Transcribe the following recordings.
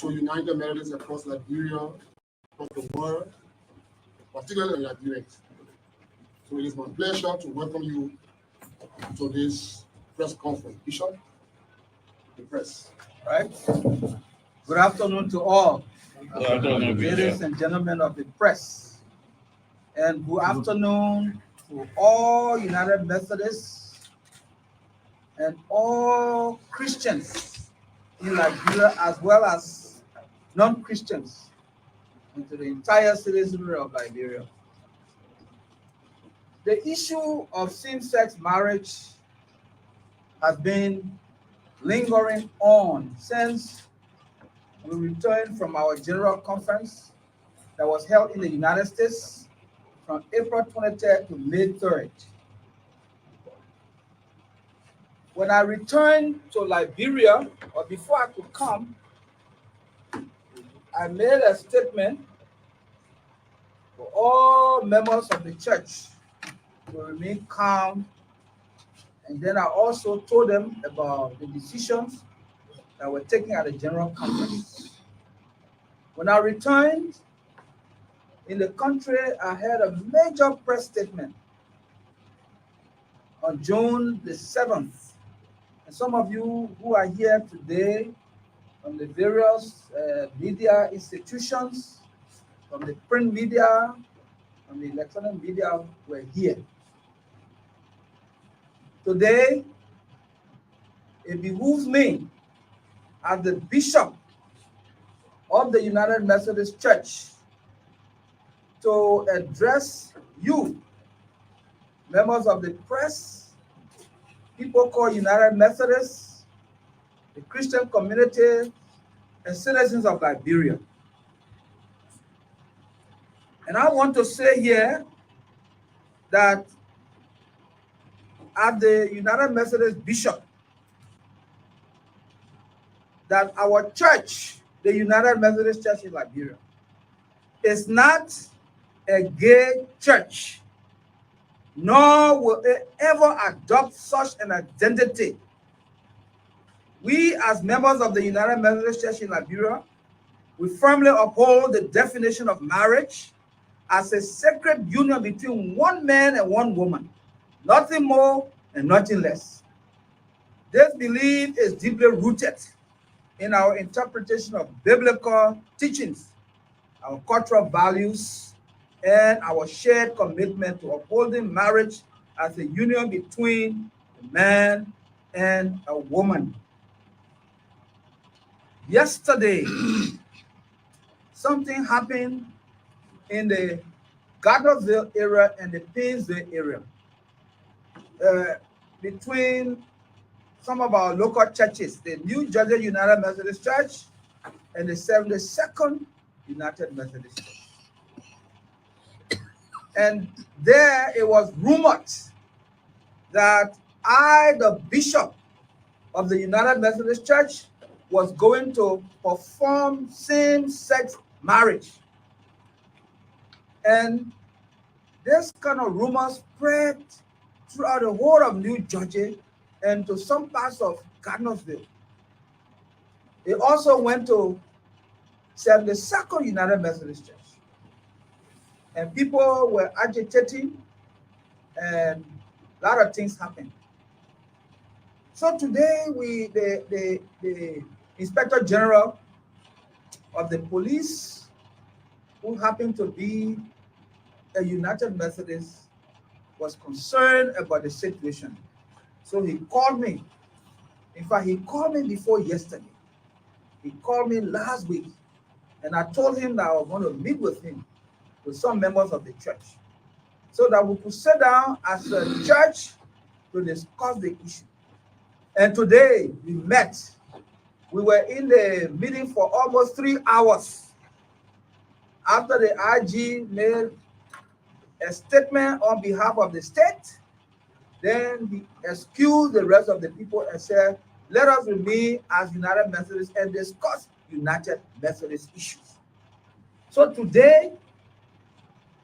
to United Methodists across Liberia, across the world, particularly Nigerians. So it is my pleasure to welcome you to this press conference. Bishop, the press. Right. Good afternoon to all, ladies and gentlemen of the press, and good afternoon to all United Methodists and all Christians in Liberia, as well as non-Christians, and to the entire citizenry of Liberia. The issue of same-sex marriage has been lingering on since we returned from our general conference that was held in the United States from April 23rd to May 3rd. When I returned to Liberia, or before I could come, I made a statement for all members of the church to remain calm. And then I also told them about the decisions that were taken at the general conference. When I returned in the country, I had a major press statement on June the 7th. And some of you who are here today from the various media institutions, from the print media, from the electronic media were here. Today, it behooves me as the bishop of the United Methodist Church to address you, members of the press, people called United Methodists, the Christian community, and citizens of Liberia. And I want to say here that as the United Methodist Bishop, that our church, the United Methodist Church in Liberia, is not a gay church, nor will it ever adopt such an identity. We, as members of the United Methodist Church in Liberia, we firmly uphold the definition of marriage as a sacred union between one man and one woman, nothing more and nothing less. This belief is deeply rooted in our interpretation of biblical teachings, our cultural values, and our shared commitment to upholding marriage as a union between a man and a woman. Yesterday, something happened in the Gardnersville area and the Painesville area between some of our local churches, the New Jersey United Methodist Church and the 72nd United Methodist Church. And there it was rumored that I, the bishop of the United Methodist Church, was going to perform same-sex marriage. And this kind of rumor spread throughout the whole of New Jersey and to some parts of Gardnersville. It also went to 72nd United Methodist Church. And people were agitating and a lot of things happened. So today, the Inspector General of the police, who happened to be a United Methodist, was concerned about the situation. So he called me. In fact, he called me before yesterday. He called me last week, and I told him that I was going to meet with him, with some members of the church, so that we could sit down as a church to discuss the issue. And today we met. We were in the meeting for almost 3 hours. After the IG made a statement on behalf of the state, then he excused the rest of the people and said, let us remain as United Methodists and discuss United Methodist issues. So today,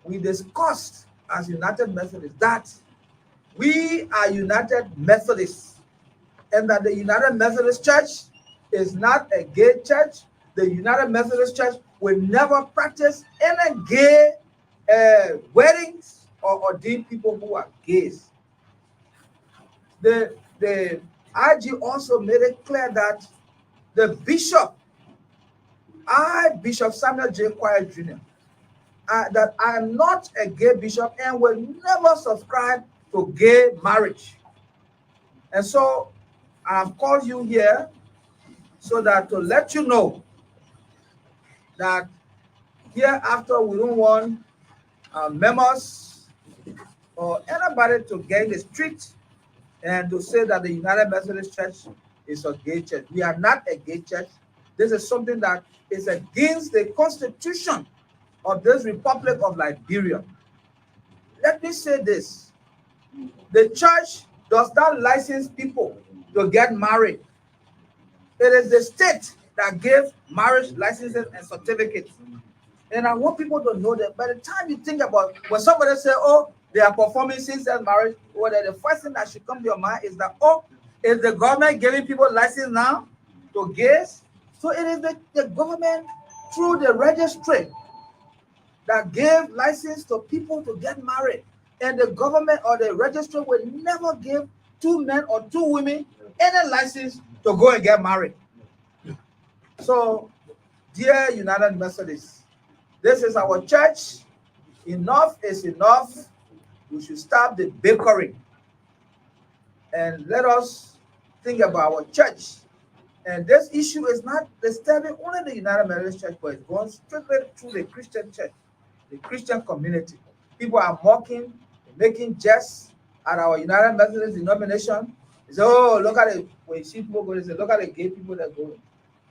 we discussed as United Methodists that we are United Methodists and that the United Methodist Church is not a gay church, the United Methodist Church will never practice any gay weddings or ordain people who are gays. The IG also made it clear that the bishop, Bishop Samuel J. Quiet Jr., that I am not a gay bishop and will never subscribe to gay marriage. And so I've called you here so that to let you know that hereafter we don't want members or anybody to get in the street and to say that the United Methodist Church is a gay church. We are not a gay church. This is something that is against the constitution of this Republic of Liberia. Let me say this. The church does not license people to get married. It is the state that gives marriage licenses and certificates. And I want people to know that by the time you think about when somebody say, oh, they are performing same-sex marriage, well, the first thing that should come to your mind is that, oh, is the government giving people license now to gays? So it is the government through the registry that gave license to people to get married. And the government or the registry will never give 2 men or 2 women any license to go and get married. So, dear United Methodists, this is our church. Enough is enough. We should stop the bickering and let us think about our church. And this issue is not disturbing only the United Methodist Church, but it's going strictly through the Christian church, the Christian community. People are mocking, making jests at our United Methodist denomination. They say, oh, look at it. When you see people go, they say, look at the gay people that go.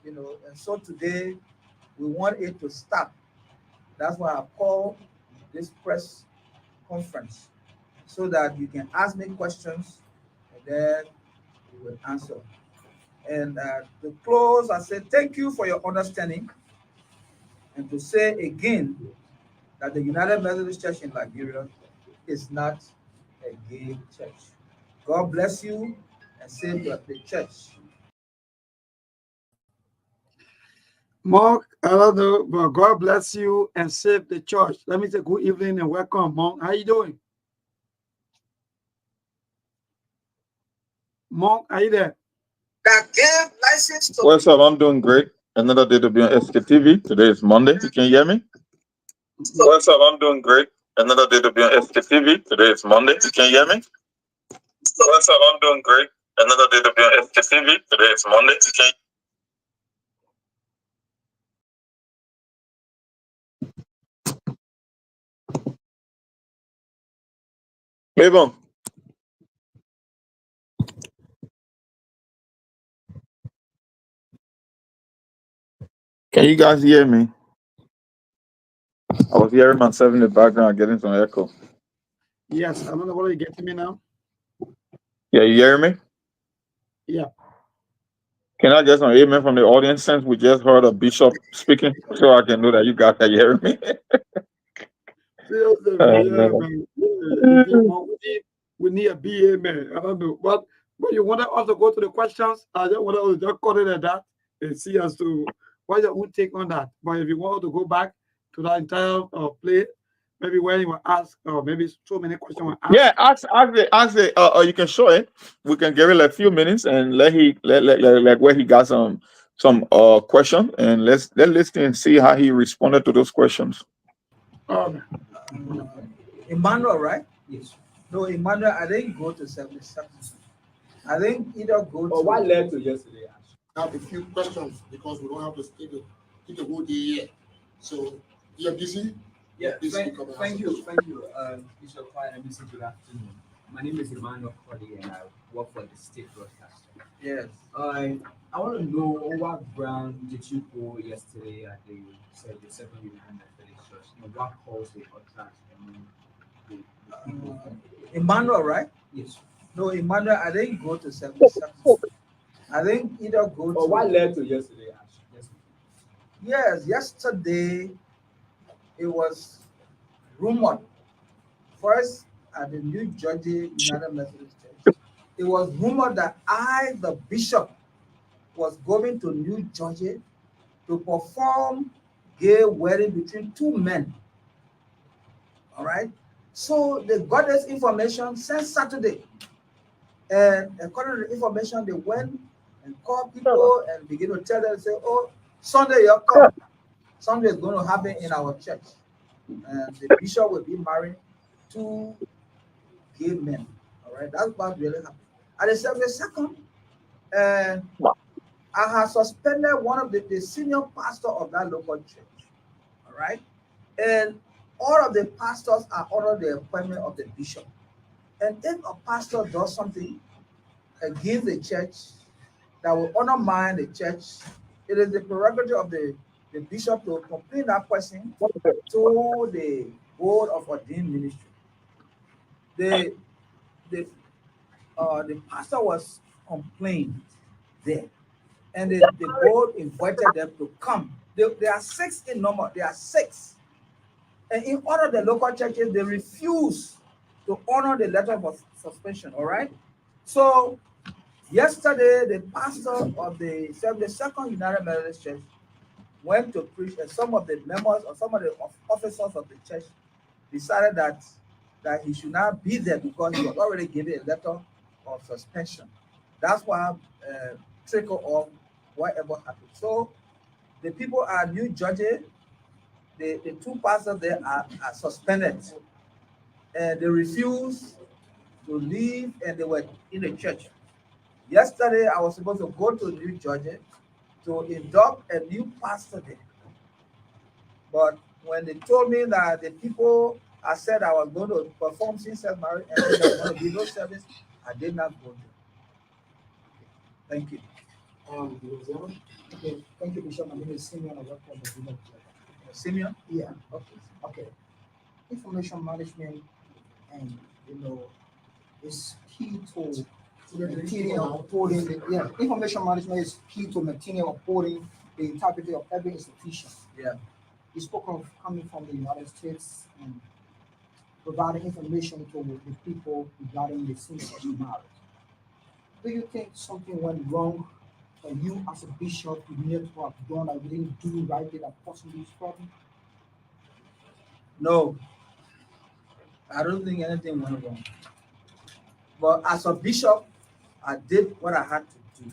You know, and so today we want it to stop. That's why I called this press conference so that you can ask me questions and then we will answer. And to close, I say thank you for your understanding, and to say again that the United Methodist Church in Liberia is not a gay church. God bless you and save the church. Mark, I don't know, but God bless you and save the church. Let me say good evening and welcome, Monk. How you doing? Monk, are you there? That gave license to What's up? I'm doing great. Another day to be on Sktv. Today is Monday. You can hear me? What's up? I'm doing great. Another day to be on Sktv. Today is Monday. You can hear me? What's up? I'm doing great. Another day to be on Sktv. Today is Monday. You can. Mabel. Can you guys hear me? I was hearing myself in the background getting some echo. Yes, I don't know whether you get to me now. Yeah, you hear me? Yeah. Can I get some amen from the audience since we just heard a bishop speaking so I can know that you guys are hearing me? We need a BA man. I don't know. But you want us to go to the questions? I just want to just cut it at that and see as to what your own take on that. But if you want to go back to that entire play, maybe when you ask, or maybe so many questions. Yeah, ask it. You can show it. We can give it like a few minutes and let where he got some question, and let's listen and see how he responded to those questions. Emmanuel, right? Yes. No, Emmanuel, I didn't go to 77. I think either go to. What led to yesterday? I have a few questions because we don't have to take the whole day here. So you're busy. Yeah, thank you. Bishop Fire, and Mr. Good afternoon. My name is Emmanuel Cody and I work for the state broadcaster. Yes. I want to know on what ground did you go yesterday at the 77 United Methodist Church? What caused the attack? Emmanuel, right? Yes. No, Emmanuel, I didn't go to 77. I think either go to. What led to yesterday? Yes, yesterday it was rumored first at the New Jersey United Methodist Church. It was rumored that I, the bishop, was going to New Jersey to perform gay wedding between two men. All right. So they got this information since Saturday. And according to the information, they went and called people and begin to tell them, say, oh, Sunday, you come. Sunday is going to happen in our church. And the bishop will be marrying two gay men. All right. That's what really happened. And the second, I have suspended one of the senior pastor of that local church. All right. And all of the pastors are under the appointment of the bishop. And if a pastor does something against the church that will undermine the church, it is the prerogative of the bishop to complain that person to the board of ordained ministry. The pastor was complained there, and the board invited them to come. There are 6 in number. There are 6. And in all of the local churches, they refuse to honor the letter of suspension. All right. So yesterday, the pastor of the 72nd United Methodist Church went to preach, and some of the members or some of the officers of the church decided that he should not be there because he was already given a letter of suspension. That's why trickle off whatever happened. So the people are new judges. The 2 pastors there are suspended, and they refuse to leave, and they were in the church. Yesterday, I was supposed to go to New Georgia to induct a new pastor there. But when they told me that the people, I said I was going to perform same-sex marriage and there was going to be no service, I did not go there. Thank you. Okay, thank you, Bishop. My name is Simeon. I work for the Village. Simeon? Yeah. Okay. Information management, and is key to maintaining and upholding. Information management is key to maintaining and upholding the integrity of every institution. Yeah. You spoke of coming from the United States and providing information to the people regarding the same-sex marriage. Do you think something went wrong, and you as a bishop you needed to have done that you didn't do right there that possibly is problem? No, I don't think anything went wrong. But as a bishop, I did what I had to do.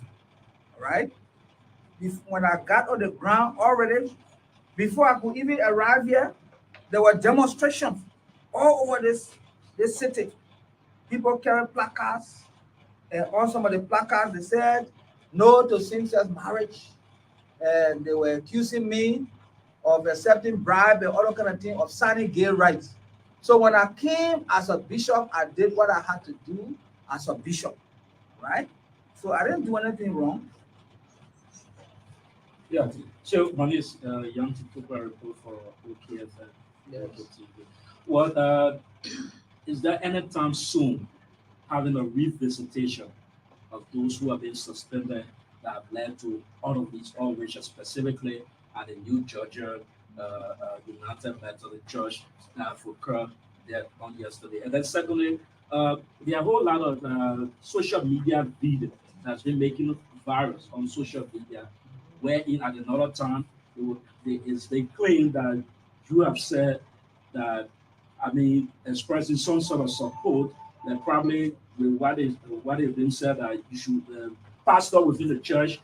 All right. When I got on the ground already, before I could even arrive here, there were demonstrations all over this city. People carried placards, and on some of the placards they said no to same-sex marriage, and they were accusing me of accepting bribe and all kind of thing, of signing gay rights. So when I came as a bishop, I did what I had to do as a bishop, right? So I didn't do anything wrong. Yeah. So my name is Young October report for OKS and TV. What is there any time soon having a revisitation of those who have been suspended that have led to all of these outrages, specifically at the New Georgia United Methodist Church that occurred there on yesterday? And then secondly, there are a whole lot of social media video that's been making virus on social media, wherein at another time they claim that you have said that, expressing some sort of support that probably with what is being said, that you should pastor within the church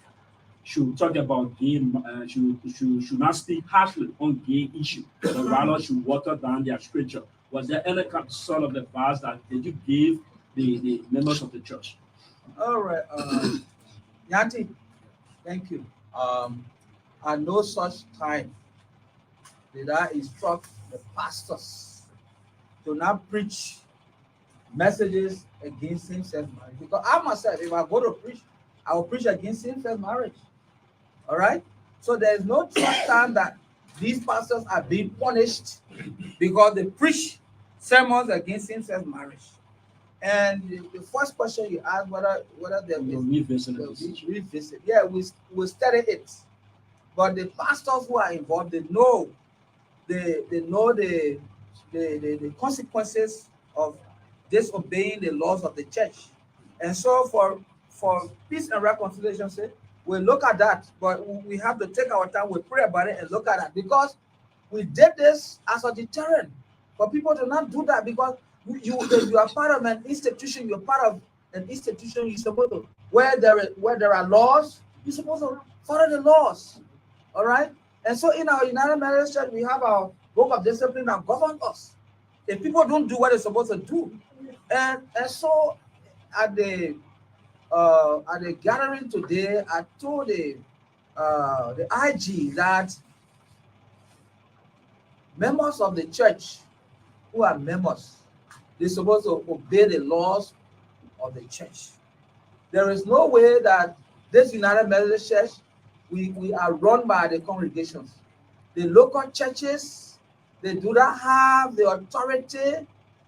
should talk about gay, should not speak harshly on gay issue, but rather should water down their scripture. Was there any sort of advice that you give the members of the church? All right, Yanti, thank you. At no such time did I instruct the pastors to not preach messages against same-sex marriage. Because I myself, if I go to preach, I will preach against same-sex marriage. All right? So there is no such time that these pastors are being punished because they preach sermons against same-sex marriage. And the first question you asked, whether they will revisit. Yeah, we study it. But the pastors who are involved, they know the consequences of disobeying the laws of the church. And so for peace and reconciliation sake, we'll look at that, but we have to take our time, we'll pray about it and look at that, because we did this as a deterrent for people to not do that, because if you are part of an institution, you're part of an institution, you're supposed to, where there are laws, you're supposed to follow the laws. All right? And so in our United Methodist Church, we have our book of discipline that governs us. If people don't do what they're supposed to do, and so at the gathering today, I told the IG that members of the church who are members, they're supposed to obey the laws of the church. There is no way that this United Methodist Church, we are run by the congregations. The local churches, they do not have the authority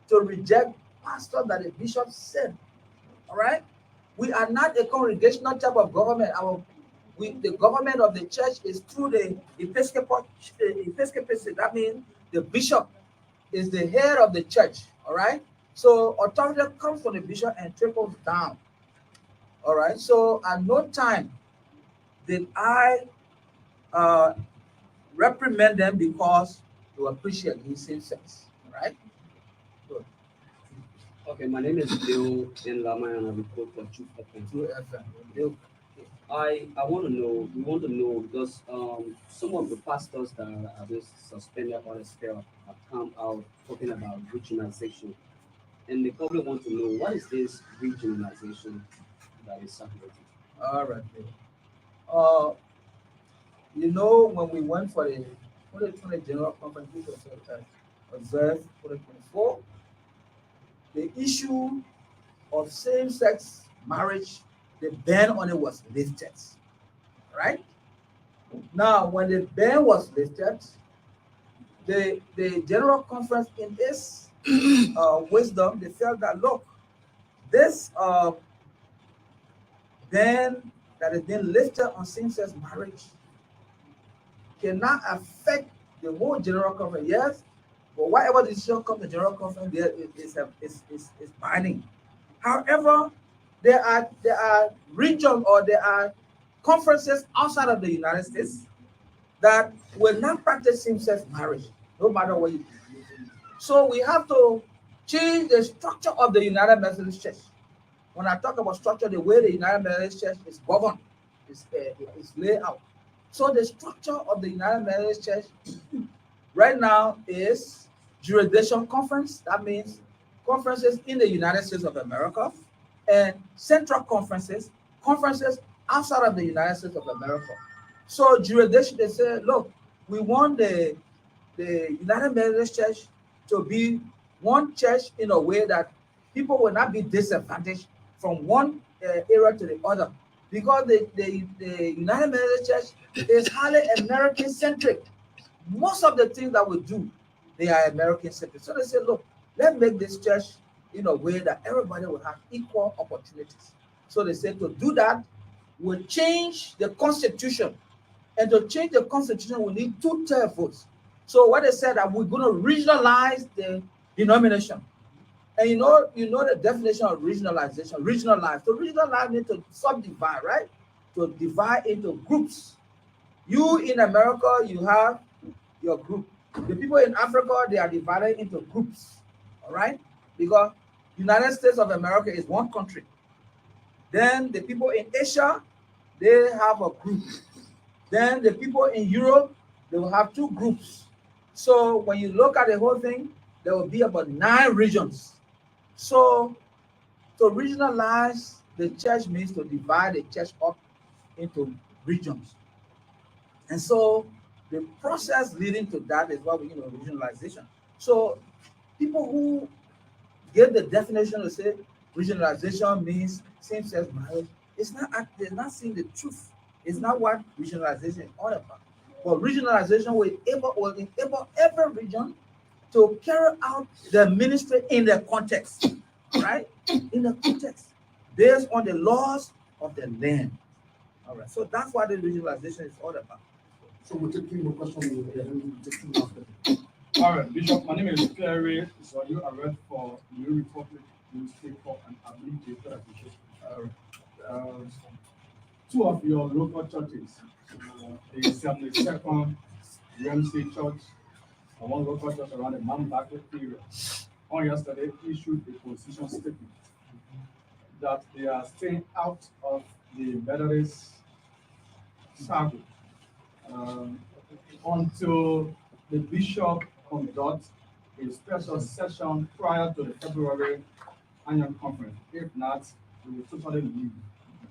to reject pastors that the bishop said. All right? We are not a congregational type of government. The government of the church is through the episcopacy. That means the bishop is the head of the church. All right? So authority comes from the bishop and trickles down. All right? So at no time did I reprimand them because they were preaching against same-sex. All right? Good. Okay, my name is Bill in Lama and I report for Truth FM. True FM. Bill. I want to know, we want to know because some of the pastors that are just suspended or expelled have come out talking about regionalization. And the public want to know, what is this regionalization that is circulating? All right, Bill. You know, when we went for the 2020 General Conference, which was observed 2024, the issue of same-sex marriage, the ban on it was lifted, right? Now, when the ban was lifted, the General Conference, in its wisdom, they felt that, look, this ban that has been lifted on same-sex marriage cannot affect the whole General Conference. Yes, but whatever decision comes to the General Conference, there is binding. However, there are regions or there are conferences outside of the United States that will not practice same-sex marriage, no matter what you do. So we have to change the structure of the United Methodist Church. When I talk about structure, the way the United Methodist Church is governed, is laid out. So the structure of the United Methodist Church right now is jurisdiction conference. That means conferences in the United States of America, and central conferences outside of the United States of America. So jurisdiction, they say, look, we want the United Methodist Church to be one church in a way that people will not be disadvantaged from one area to the other. Because the United Methodist Church is highly American-centric. Most of the things that we do, they are American-centric. So they say, look, let's make this church in a way that everybody will have equal opportunities. So they said to do that, we'll change the Constitution. And to change the Constitution, we need 2/3 votes. So what they said that we're going to regionalize the denomination. And you know the definition of regionalization. Regionalize. So regionalize means to subdivide, right? To divide into groups. You in America, you have your group. The people in Africa, they are divided into groups. All right? Because United States of America is one country. Then the people in Asia, they have a group. Then the people in Europe, they will have 2 groups. So when you look at the whole thing, there will be about 9 regions. So to regionalize the church means to divide the church up into regions. And so the process leading to that is what we regionalization. So people who give the definition to say regionalization means same-sex marriage, they're not seeing the truth. It's not what regionalization is all about. But regionalization will enable every region to carry out the ministry in the context, right? In the context, based on the laws of the land. All right. So that's what the regionalization is all about. So we'll take 3 more questions and we'll take 2 after. All right, Bishop, my name is Perry. So you arrest for New Republic newspaper and I believe you appreciation. two of your local churches, the 72nd UMC Church and one local church around the Mount Barclay area, on yesterday issued a position statement that they are staying out of the Methodist circle until the bishop conducts a special session prior to the February annual conference. If not, we will totally leave.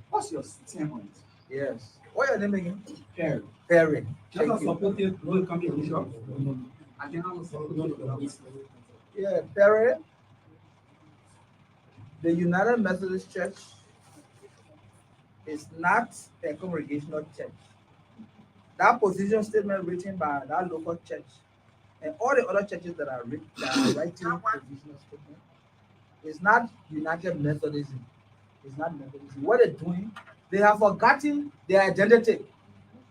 What's your stand on it? Yes. What's your name again? Perry. Perry. Just Thank you. supported no coming bishop. I cannot support no. Yeah, Perry. The United Methodist Church is not a congregational church. That position statement written by that local church and all the other churches that are writing positional statement is not United Methodism. It's not Methodism. What they're doing, they have forgotten their identity.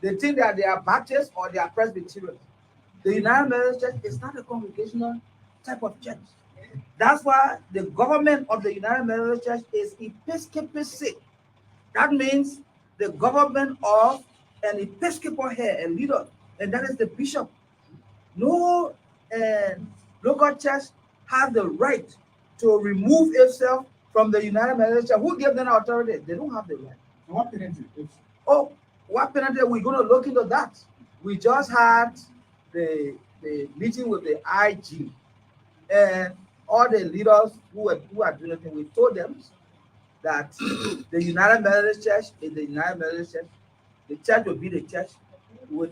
They think that they are Baptists or they are Presbyterians. The United Methodist Church is not a congregational type of church. That's why the government of the United Methodist Church is episcopacy. That means the government of an episcopal head, a leader, and that is the bishop. No local church has the right to remove itself from the United Methodist Church. Who gave them authority? They don't have the right. And what penalty? Oh, what penalty? We're going to look into that. We just had the meeting with the IG and all the leaders who are doing it. We told them that the United Methodist Church is the United Methodist Church. The church will be the church. We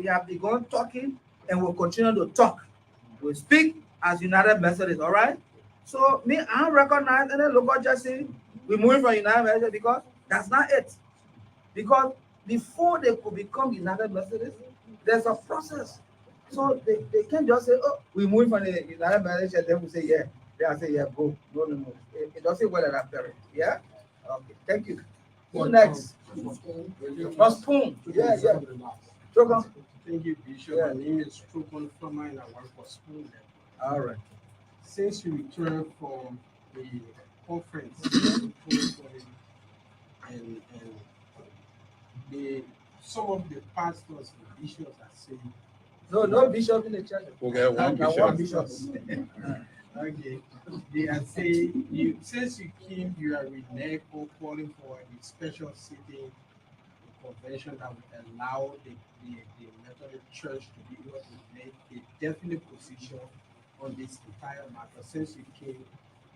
have begun talking and we'll continue to talk. We speak as United Methodist, all right? So me, I don't recognize any local church saying we're moving from United Methodist because that's not it. Because before they could become United Methodist, there's a process. So they can't just say, oh, we're moving from the United Methodist Church, then we say, yeah. They say, yeah, go. No. It doesn't work like that, Perry. Yeah? Okay, thank you. Who next? Spoon. Yeah. Chokan. Thank you, Bishop. Yeah. My name is Trokon Farmer and I work for Spoon. All right. Since you returned from the conference and some of the pastors and bishops are saying no bishop in the church. Okay, one bishop. Okay. They are saying since you came, you are reneged on calling for a special sitting convention that would allow the Methodist Church to be able to make a definite position on this entire matter. Since you came,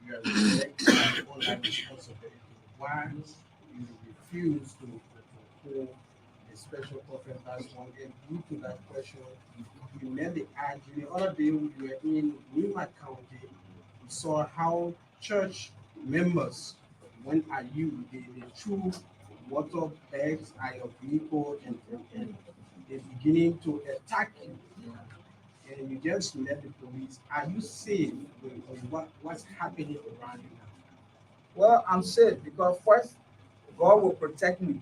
you are reneged on that responsibility. Why you refuse to hold a special conference? That's one. And due to that question, you met the argument. The other day we were in Lima County, we saw how church members, when are you, they threw water bags at your vehicle and they're beginning to attack you. And you just met the police. Are you safe with what's happening around you now? Well, I'm safe because first, God will protect me.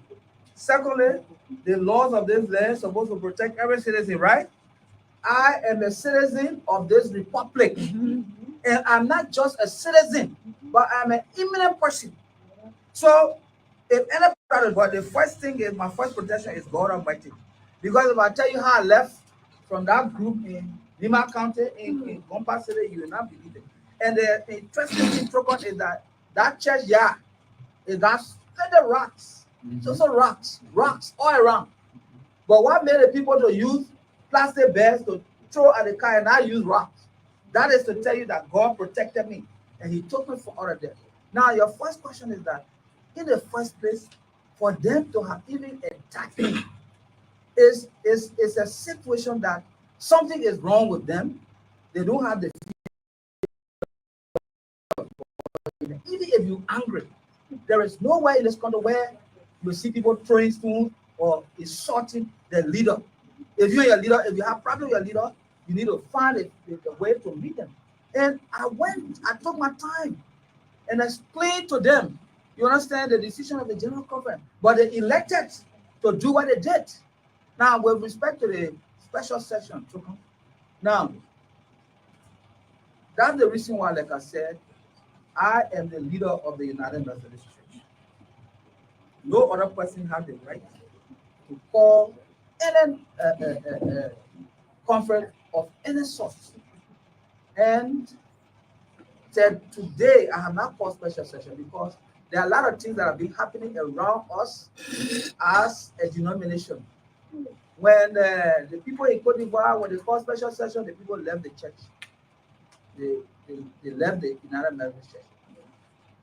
Secondly, the laws of this land are supposed to protect every citizen, right? I am a citizen of this republic. And I'm not just a citizen, but I'm an eminent person. So if anybody, but the first thing is my first protection is God Almighty. Because if I tell you how I left from that group in Lima County, in Gompa City, you will not believe it. And the interesting thing is that church, it got the rocks. So rocks all around. But what made the people to use plastic bags to throw at the car and not use rocks? That is to tell you that God protected me and he took me for all of that. Now, your first question is that in the first place, for them to have even attacked me is a situation that something is wrong with them. They don't have the feeling. Even if you're angry, there is no way in this country where you see people throwing stones or insulting the leader. If you're a leader, if you have problem with your leader, you need to find a way to meet them. And I took my time and explained to them, you understand, the decision of the General Conference, but they elected to do what they did. Now, with respect to the special session, now, that's the reason why, like I said, I am the leader of the United Methodist Church. no other person has the right to call any conference of any sort. And said today I have not called special session because there are a lot of things that have been happening around us as a denomination. When the people in Cote d'Ivoire, when they called special session, the people left the church. They left the United Methodist Church.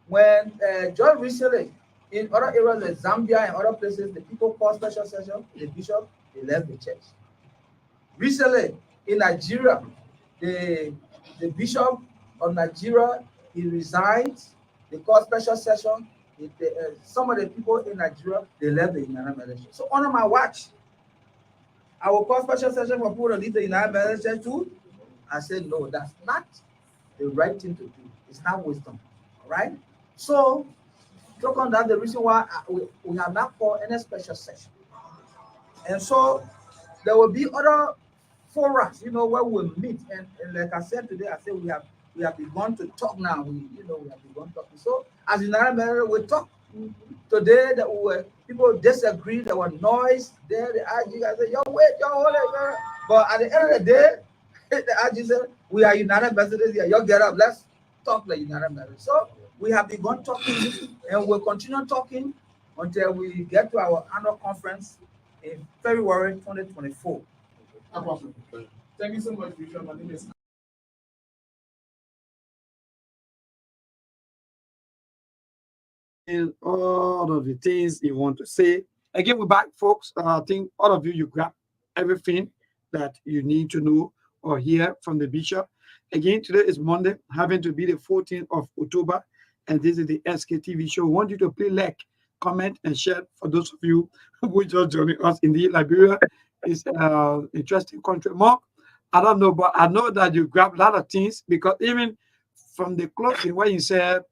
When just recently, in other areas like Zambia and other places, the people called special session, the bishop, they left the church. Recently, in Nigeria, the bishop of Nigeria, he resigned. They called special session. Some of the people in Nigeria, they left the United Methodist Church. So under my watch, I will call special session for people to leave the United Methodist Church too. I said, no, that's not the right thing to do. It's not wisdom. All right? So, talk on that, the reason why we have not called any special session. And so, there will be other forums, where we'll meet. And like I said today, I said we have begun to talk now. We have begun talking. So, as United Methodist, we talk. Today, people disagree. There was noise there. The IG guys said, yo, wait, yo, hold it. But at the end of the day, the IG said, we are United Methodists here. Y'all get up. Let's talk like United Methodists. So we have begun talking and we'll continue talking until we get to our annual conference in February 2024. Thank you so much, Bishop. My name is and all of the things you want to say. Again, we're back, folks. I think all of you grab everything that you need to know or hear from the bishop. Again, today is Monday, having to be the 14th of October, and this is the Sktv show. We want you to please like, comment, and share for those of you who just joining us. Indeed, Liberia is an interesting country. Mark, I don't know, but I know that you grab a lot of things because even from the closing, when you said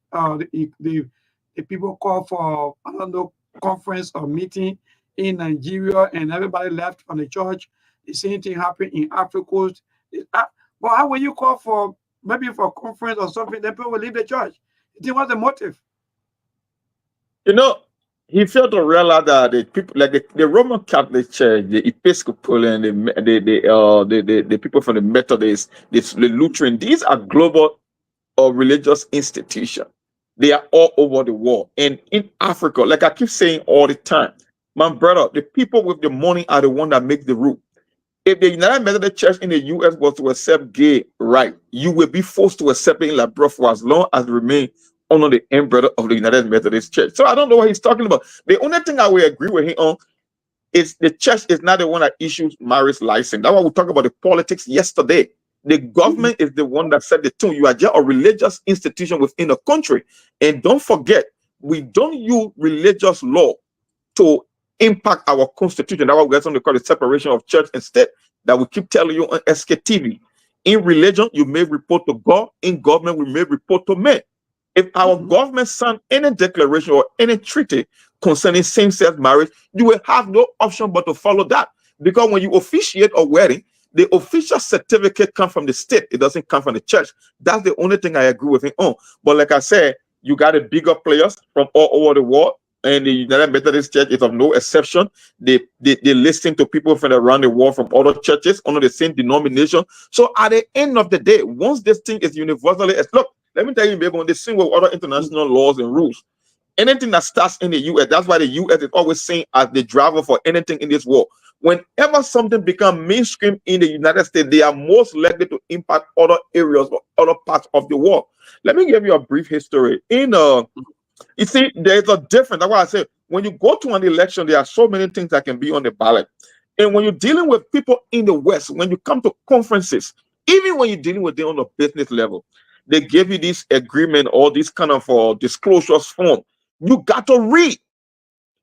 the people call for, I don't know, conference or meeting in Nigeria and everybody left from the church. The same thing happened in Africa. Well, how will you call for maybe for a conference or something? Then people will leave the church. What's the motive? He failed to realize that the people like the Roman Catholic Church, the Episcopal, and the people from the Methodist, the Lutheran, these are global or religious institutions. They are all over the world. And in Africa, like I keep saying all the time, my brother, the people with the money are the one that make the rule. If the United Methodist Church in the US was to accept gay right, you will be forced to accept it in Liberia for as long as it remains under the umbrella of the United Methodist Church. So I don't know what he's talking about. The only thing I will agree with him on is the church is not the one that issues marriage license. That's why we talked about the politics yesterday. The government is the one that set the tone. You are just a religious institution within a country. And don't forget, we don't use religious law to impact our constitution. That's why we have something called the separation of church and state that we keep telling you on Sktv. In religion, you may report to God. In government, we may report to men. If our government signs any declaration or any treaty concerning same-sex marriage, you will have no option but to follow that. Because when you officiate a wedding, the official certificate comes from the state. It doesn't come from the church. That's the only thing I agree with him on. But like I said, you got the bigger players from all over the world. And the United Methodist Church is of no exception. They listen to people from around the world from other churches under the same denomination. So at the end of the day, once this thing is universally, look, let me tell you, baby, on the same with other international laws and rules, anything that starts in the US, that's why the US is always seen as the driver for anything in this world. Whenever something becomes mainstream in the United States, they are most likely to impact other areas or other parts of the world. Let me give you a brief history. You see, there's a difference. That's why I say when you go to an election, there are so many things that can be on the ballot. And when you're dealing with people in the West, when you come to conferences, even when you're dealing with them on a business level, they give you this agreement or this kind of disclosures form. You got to read.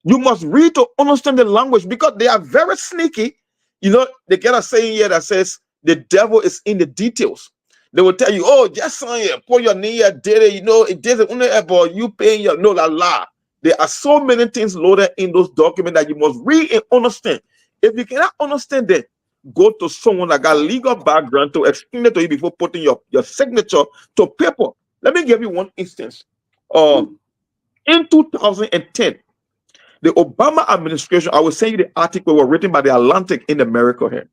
You must read to understand the language because they are very sneaky. They get a saying here that says the devil is in the details. They will tell you, oh, just sign here, put your name here, did it, it doesn't only about you paying your la. There are so many things loaded in those documents that you must read and understand. If you cannot understand that, go to someone that got legal background to explain it to you before putting your signature to paper. Let me give you one instance. In 2010, The Obama administration, I will send you the article were written by the Atlantic in America here.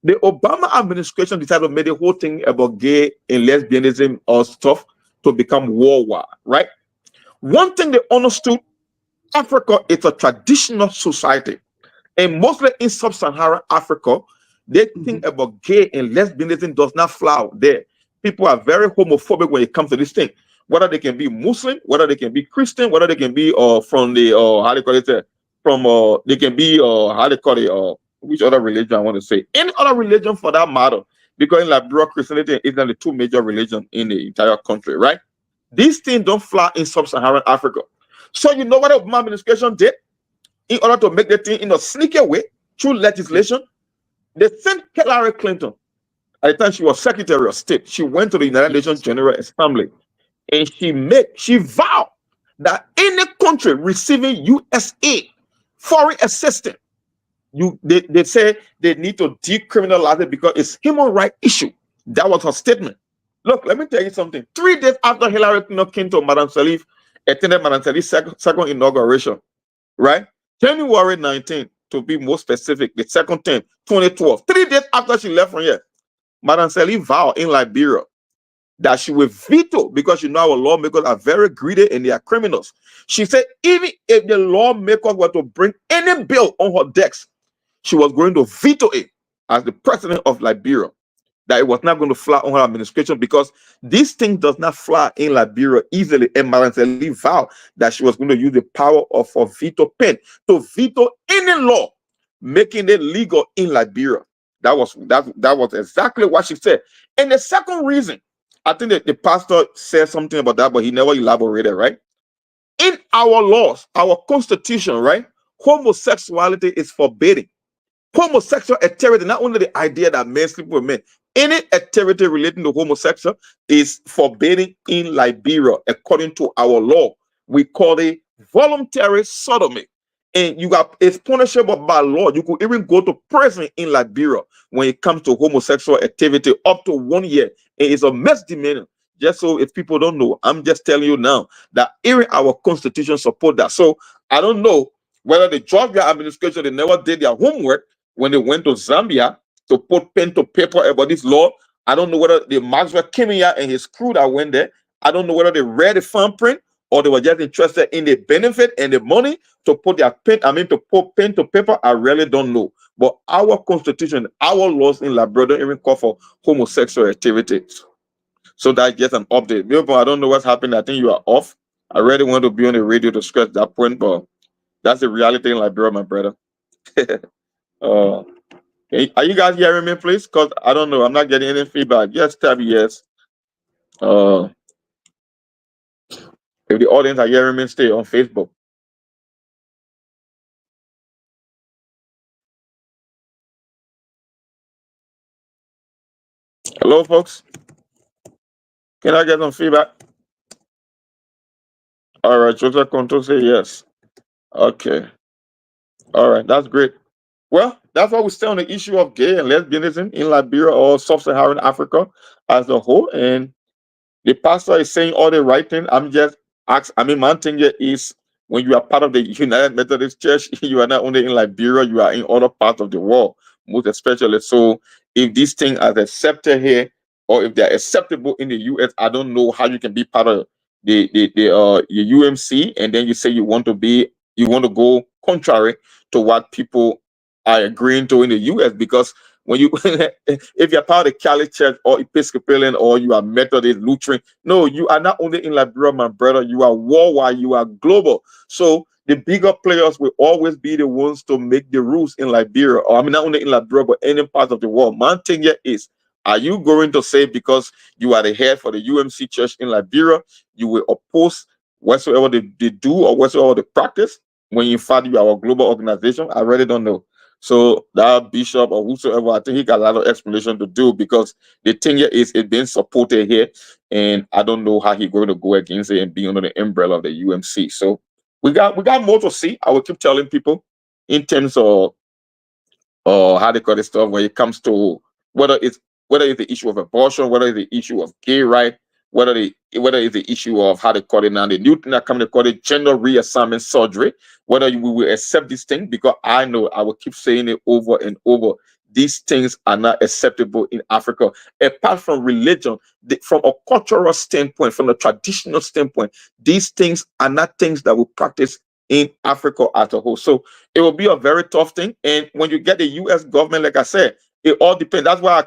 The Obama administration decided to make the whole thing about gay and lesbianism or stuff to become worldwide, right? One thing they understood, Africa is a traditional society. And mostly in sub-Saharan Africa, they think about gay and lesbianism does not fly out there. People are very homophobic when it comes to this thing. Whether they can be Muslim, whether they can be Christian, whether they can be from the how do you call it? From they can be how do you call it? Which other religion I want to say? Any other religion for that matter. Because in Liberia, Christianity and Islam, the two major religions in the entire country, right? These things don't fly in sub-Saharan Africa. So you know what the Obama administration did? In order to make the thing in a sneaky way through legislation, they sent Hillary Clinton. At the time she was Secretary of State, she went to the United Nations General Assembly and she vowed that any country receiving USA foreign assistance, they say they need to decriminalize it because it's human rights issue. That was her statement. Look, let me tell you something. 3 days after Hillary Clinton came to Madam Salif, attended Madam Salif's second inauguration, right? January 19th, to be more specific, the second term, 2012. 3 days after she left from here, Madam Salif vowed in Liberia that she will veto, because you know our lawmakers are very greedy and they are criminals. She said even if the lawmakers were to bring any bill on her decks, she was going to veto it as the president of Liberia. That it was not going to fly on her administration because this thing does not fly in Liberia easily. And Madam Salif vowed that she was going to use the power of her veto pen to veto any law making it legal in Liberia. That was exactly what she said. And the second reason, I think that the pastor said something about that, but he never elaborated, right? In our laws, our constitution, right? Homosexuality is forbidden. Homosexual activity, not only the idea that men sleep with men, any activity relating to homosexual is forbidden in Liberia according to our law. We call it voluntary sodomy. And it's punishable by law. You could even go to prison in Liberia when it comes to homosexual activity up to 1 year. And it's a misdemeanor. Just so if people don't know, I'm just telling you now that even our constitution support that. So I don't know whether the Georgia administration, they never did their homework when they went to Zambia to put pen to paper about this law. I don't know whether the Maxwell came here and his crew that went there. I don't know whether they read the fine print or they were just interested in the benefit and the money to put their pen, to put pen to paper. I really don't know. But our constitution, our laws in Liberia don't even call for homosexual activities. So that's just an update. I don't know what's happening. I think you are off. I really want to be on the radio to stress that point, but that's the reality in Liberia, my brother. Are you guys hearing me, please? Because I don't know. I'm not getting any feedback. Yes, tab yes. If the audience are hearing me, stay on Facebook. Hello, folks. Can I get some feedback? All right, Joseph Control say yes. Okay. All right, that's great. Well, that's why we stay on the issue of gay and lesbianism in Liberia or sub-Saharan Africa as a whole. And the pastor is saying all the right thing. I'm just asking. My thing here is when you are part of the United Methodist Church, you are not only in Liberia, you are in other parts of the world, most especially. So if these things are accepted here, or if they're acceptable in the US, I don't know how you can be part of the UMC, and then you say you want to go contrary to what people are agreeing to in the US, because when you if you're part of the Catholic Church or Episcopalian or you are Methodist, Lutheran, no, you are not only in Liberia, my brother, you are worldwide, you are global. So the bigger players will always be the ones to make the rules in Liberia, or not only in Liberia, but any part of the world. My thing here is, are you going to say because you are the head for the UMC Church in Liberia, you will oppose whatsoever they do or whatsoever they practice when in fact you are a global organization? I really don't know. So that bishop or whosoever, I think he got a lot of explanation to do, because the thing here is it's being supported here, and I don't know how he's going to go against it and be under the umbrella of the UMC. So we got more to see. I will keep telling people in terms of how they call this stuff when it comes to whether it's the issue of abortion, whether it's the issue of gay right, whether it's the issue of how they call it now, the new thing that coming, they call it gender reassignment surgery, whether we will accept this thing, because I know I will keep saying it over and over. These things are not acceptable in Africa. Apart from religion, from a cultural standpoint, from a traditional standpoint, these things are not things that we practice in Africa as a whole. So it will be a very tough thing. And when you get the US government, like I said, it all depends. That's why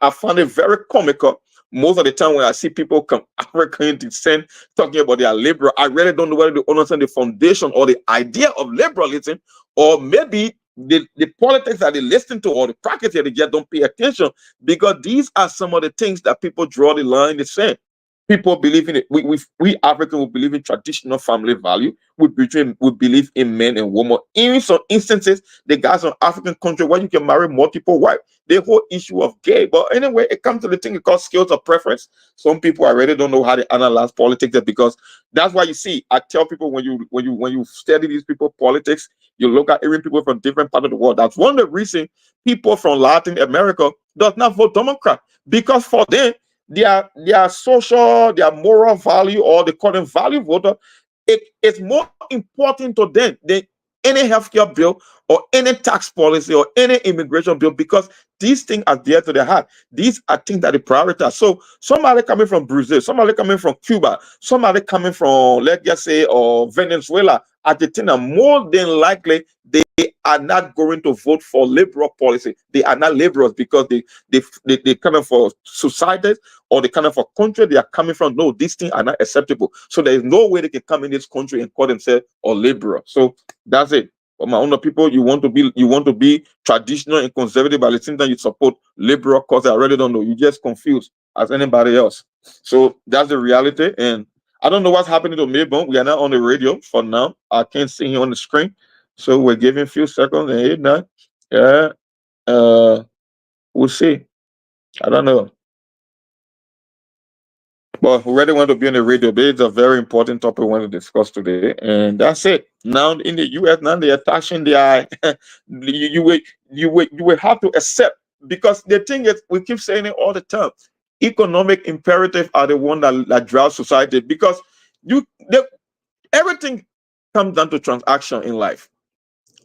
I find it very comical most of the time when I see people come African descent talking about their liberal. I really don't know whether they understand the foundation or the idea of liberalism, or maybe the politics that they listen to or the practice that they just don't pay attention, because these are some of the things that people draw the line in the sand. People believe in it. We Africans will believe in traditional family value. We believe in men and women. In some instances, the guys from African country where you can marry multiple wives. The whole issue of gay. But anyway, it comes to the thing called skills of preference. Some people already don't know how to analyze politics, because that's why you see. I tell people when you study these people politics, you look at even people from different parts of the world. That's one of the reasons people from Latin America does not vote Democrat, because for them, their social, their moral value, or the current value voter, it's more important to them than any healthcare bill or any tax policy or any immigration bill, because these things are dear to their heart. These are things that they prioritize. So somebody coming from Brazil, somebody coming from Cuba, somebody coming from, let's just say, or Venezuela, Argentina, more than likely they are not going to vote for liberal policy. They are not liberals because they coming for societies, or they coming for country they are coming from. No, these things are not acceptable. So there is no way they can come in this country and call themselves a liberal. So that's it. For my own people, you want to be traditional and conservative, but at the same time you support liberal cause. I really don't know. You just confused as anybody else. So that's the reality. And I don't know what's happening to Mayborn. We are not on the radio for now. I can't see him on the screen. So we're giving a few seconds and hit that. Yeah. We'll see. I don't know. But we really want to be on the radio. But it's a very important topic we want to discuss today. And that's it. Now in the US, now they are touching their you will have to accept, because the thing is, we keep saying it all the time. Economic imperative are the one that drive society, because everything comes down to transaction in life.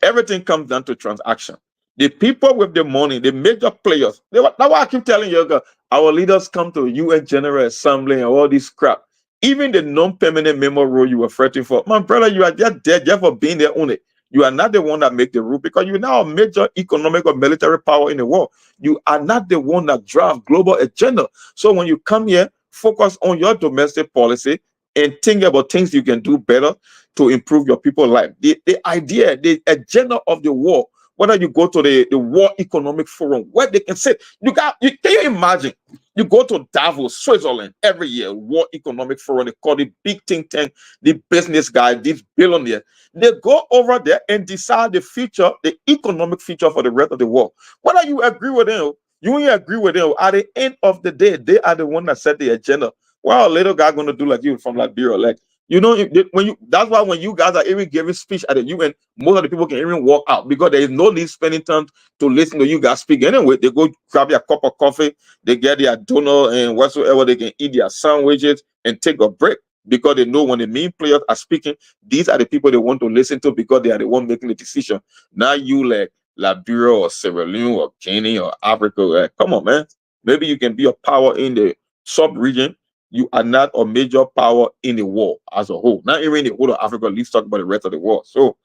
Everything comes down to transaction. The people with the money, the major players, that's why I keep telling you, our leaders come to UN General Assembly and all this crap. Even the non-permanent member role you were fighting for, my brother, you are just there just for being there only. You are not the one that make the rule, because you're now a major economic or military power in the world. You are not the one that drives global agenda. So when you come here, focus on your domestic policy and think about things you can do better to improve your people's life. The idea, the agenda of the war, whether you go to the World Economic Forum, where they can say, can you imagine? You go to Davos, Switzerland, every year, World Economic Forum, they call it big think tank, the business guy, these billionaires. They go over there and decide the future, the economic future for the rest of the world. Whether you agree with them, you ain't agree with them, at the end of the day, they are the one that set the agenda. What a little guy gonna do like you from Liberia? Like, that's why when you guys are even giving speech at the UN, most of the people can even walk out, because there is no need spending time to listen to you guys speak anyway. They go grab their cup of coffee, they get their donor and whatsoever, they can eat their sandwiches and take a break, because they know when the main players are speaking, these are the people they want to listen to, because they are the one making the decision. Now you like Liberia or Sierra Leone or Guinea or Africa, come on, man. Maybe you can be a power in the sub-region. You are not a major power in the world as a whole. Not even in the whole of Africa. Let's talk about the rest of the world. So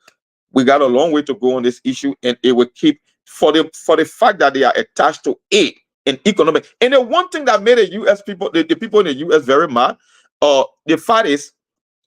we got a long way to go on this issue, and it will keep for the fact that they are attached to aid and economic. And the one thing that made the US people, the people in the US very mad, the fact is,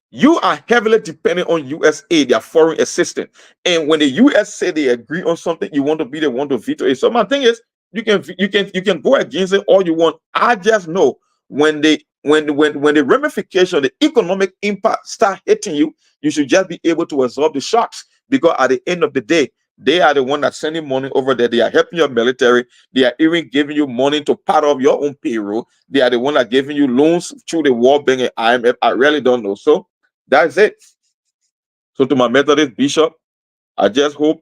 you are heavily dependent on US aid, their foreign assistance. And when the US say they agree on something, you want to be the one to veto it. So my thing is, you can go against it all you want. I just know when the ramification, the economic impact start hitting you, you should just be able to absorb the shocks, because at the end of the day, they are the one that's sending money over there. They are helping your military. They are even giving you money to part of your own payroll. They are the one that giving you loans through the World Bank and IMF. I really don't know. So that's it. So to my Methodist bishop, I just hope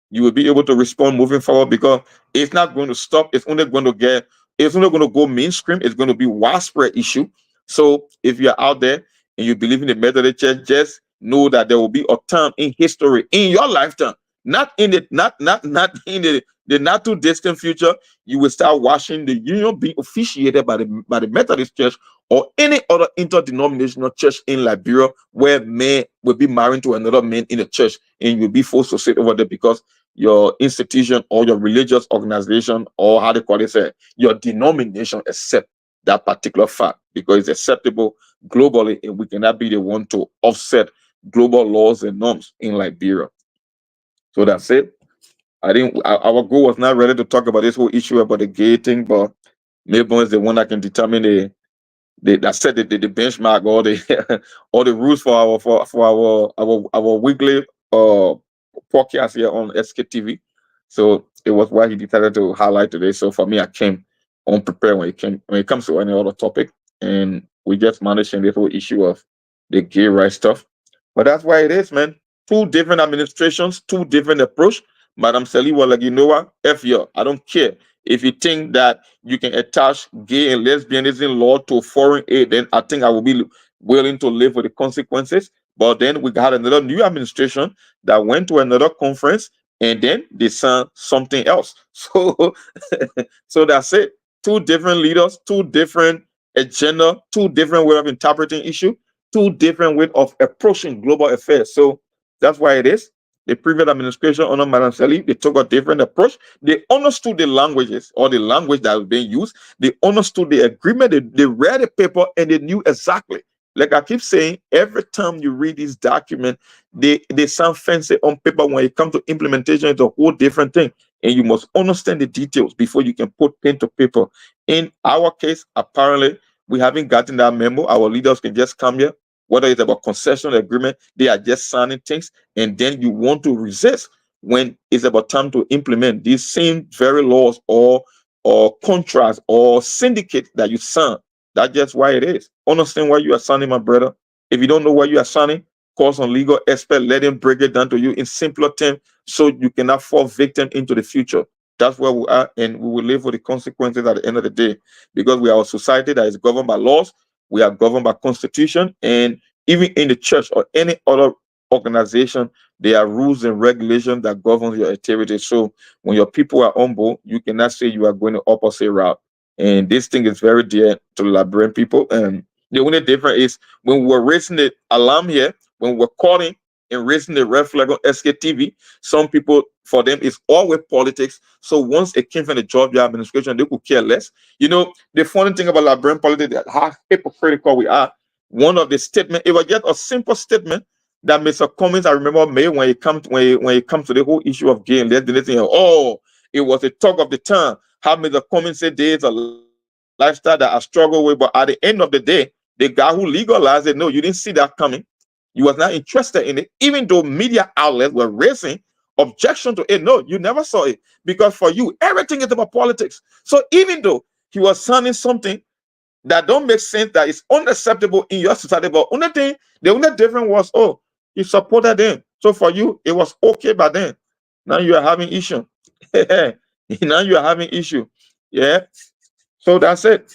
you will be able to respond moving forward, because it's not going to stop. It's only going to go mainstream. It's going to be widespread issue. So if you're out there and you believe in the Methodist Church, just know that there will be a time in history in your lifetime, not in the not in the not too distant future, you will start watching the union being officiated by the Methodist Church or any other interdenominational church in Liberia, where men will be married to another man in the church, and you'll be forced to sit over there because your institution or your religious organization, or how they call it, say, your denomination accept that particular fact because it's acceptable globally, and we cannot be the one to offset global laws and norms in Liberia. So that's it. I didn't. Our goal was not ready to talk about this whole issue about the gay thing, but Melbourne is the one that can determine that set the benchmark, or the all the rules for our weekly podcast here on SKTV. So it was why he decided to highlight today. So for me, I came unprepared when it comes to any other topic, and we just managing this whole issue of the gay rights stuff. But that's why it is, man. Two different administrations, two different approach. Madam Sally was like, you know what? F you. I don't care. If you think that you can attach gay and lesbianism law to foreign aid, then I think I will be willing to live with the consequences. But then we got another new administration that went to another conference, and then they signed something else. So, so that's it. Two different leaders, two different agenda, two different way of interpreting issue, two different way of approaching global affairs. So that's why it is. The previous administration under Madam Sally, they took a different approach. They understood the languages, or the language that was being used. They understood the agreement. They read the paper and they knew exactly. Like I keep saying, every time you read this document, they sound fancy on paper. When it comes to implementation, it's a whole different thing. And you must understand the details before you can put pen to paper. In our case, apparently, we haven't gotten that memo. Our leaders can just come here, whether it's about concession agreement, they are just signing things, and then you want to resist when it's about time to implement these same very laws or contracts or syndicate that you sign. That's just why it is. Understand why you are signing, my brother. If you don't know why you are signing, call some legal expert, let him break it down to you in simpler terms so you cannot fall victim into the future. That's where we are, and we will live with the consequences at the end of the day, because we are a society that is governed by laws. We are governed by constitution, and even in the church or any other organization, there are rules and regulations that govern your activities. So when your people are humble, you cannot say you are going the opposite route. And this thing is very dear to Liberian people. And the only difference is when we were raising the alarm here, when we were calling and raising the red flag on SKTV, some people, for them, it's always politics. So once it came from the Georgia administration, they could care less. You know, the funny thing about Liberian politics, that how hypocritical we are. One of the statements, it was just a simple statement that Mr. Cummings, I remember, made when it comes to the whole issue of gay and lesbianism. Oh, it was a talk of the town. How Mr. Cummings said there's a lifestyle that I struggle with, but at the end of the day, the guy who legalized it, no, you didn't see that coming. You was not interested in it, even though media outlets were raising objection to it. No, you never saw it, because for you, everything is about politics. So even though he was signing something that don't make sense, that is unacceptable in your society, but the only difference was, oh, you supported them. So for you, it was okay by then. Now you are having issue. Now you are having issue. Yeah. So that's it.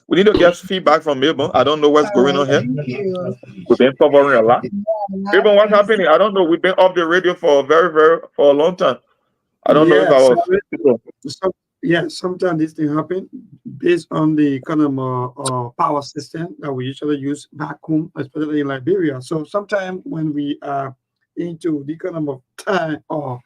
We need to get feedback from Melbourne. I don't know what's All going right, on here. thank you. We've been covering a lot. Melbourne, what's Happens. happening? I don't know. We've been off the radio for for a long time. I don't know if I Yes, was. yeah, sometimes this thing happen based on the kind of power system that we usually use back home, especially in Liberia. So sometimes when we are into the kind of time or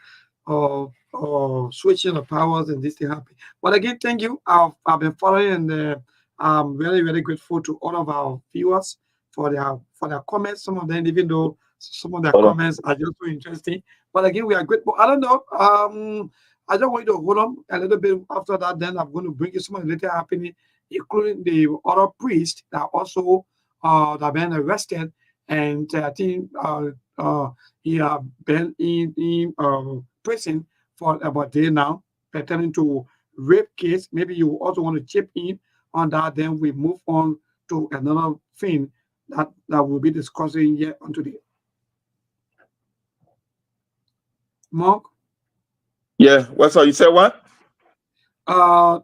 switching of powers, and this thing happen. But again, thank you. I've been following, and I'm very, very grateful to all of our viewers for their comments. Some of them, even though some of their Hold on. comments are just so interesting. But again, we are grateful. I don't know. I just want you to hold on a little bit after that. Then I'm going to bring you some of the later happening, including the other priest that also that been arrested, and I think he have been in prison for about a day now, pertaining to rape case. Maybe you also want to chip in on that. Then we move on to another thing that we'll be discussing here on today. Mark, Yeah. What's up? You said what?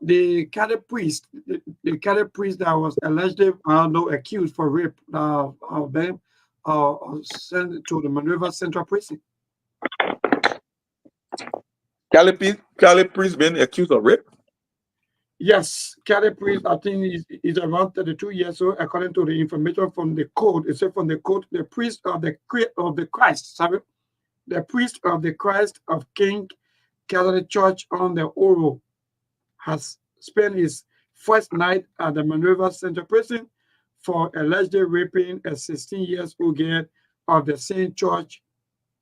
the Catholic priest, the Catholic priest that was allegedly, accused for rape, been sent to the Monrovia Central Prison. Catholic priest being accused of rape? Yes, Catholic priest, I think is around 32 years old, according to the information from the code. It said from the code, the priest of the Christ, the priest of the Christ of King Catholic Church on the Oro has spent his first night at the Monrovia Central Prison for allegedly raping a 16-year-old girl of the same church.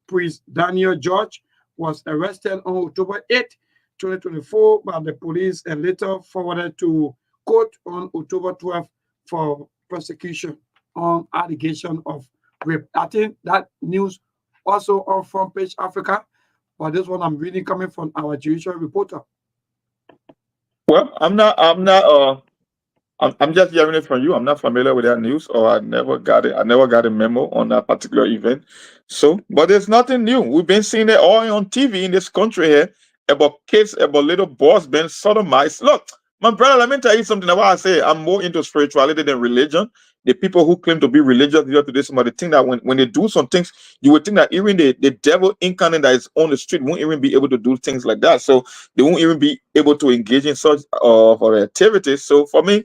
Priest Daniel George was arrested on October 8, 2024 by the police and later forwarded to court on October 12 for prosecution on allegation of rape. I think that news also on Front Page Africa, but this one I'm reading coming from our judicial reporter. Well, I'm just hearing it from you. I'm not familiar with that news, or I never got it. I never got a memo on that particular event. So, but there's nothing new. We've been seeing it all on TV in this country here about kids, about little boys being sodomized. Look, my brother, let me tell you something. About I say I'm more into spirituality than religion. The people who claim to be religious here today, somebody think that when they do some things, you would think that even the devil incarnate that is on the street won't even be able to do things like that. So they won't even be able to engage in such activities. So for me,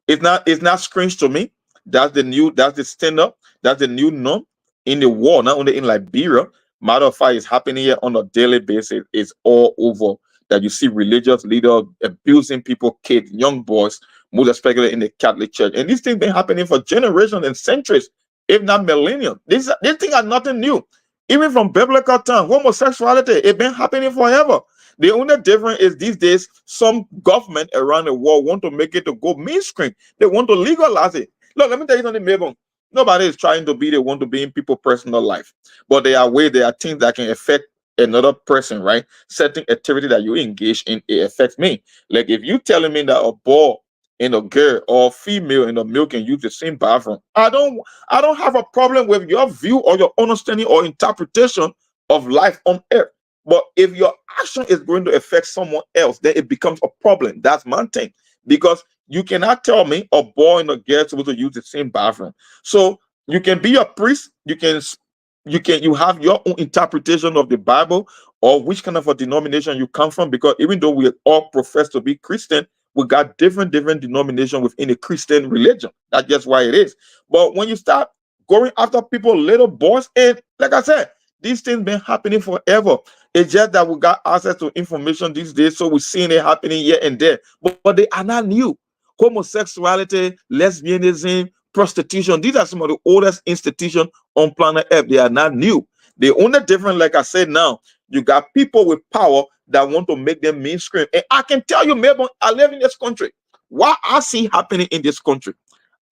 it's not strange to me. That's the stand up. That's the new norm in the world, not only in Liberia. Matter of fact, it's happening here on a daily basis. It's all over that you see religious leaders abusing people, kids, young boys, most especially in the Catholic Church. And these things been happening for generations and centuries, if not millennia. These things are nothing new. Even from biblical times, homosexuality, it's been happening forever. The only difference is these days, some government around the world want to make it to go mainstream. They want to legalize it. Look, let me tell you something, Mabel. Nobody is trying to be they want to be in people's personal life, but there are things that can affect another person, right? Certain activity that you engage in, it affects me. Like if you telling me that a boy and a girl or female and a male can use the same bathroom, I don't have a problem with your view or your understanding or interpretation of life on earth. But if your action is going to affect someone else, then it becomes a problem. That's my thing. Because you cannot tell me a boy and a girl are supposed to use the same bathroom. So you can be a priest, you have your own interpretation of the Bible or which kind of a denomination you come from, because even though we all profess to be Christian, we got different denominations within the Christian religion. That's just why it is. But when you start going after people, little boys, and like I said, these things been happening forever. It's just that we got access to information these days, so we're seeing it happening here and there. But they are not new. Homosexuality, lesbianism, prostitution, these are some of the oldest institutions on planet Earth. They are not new. The only difference, like I said now, you got people with power that want to make them mainstream. And I can tell you, Melbourne, I live in this country. What I see happening in this country,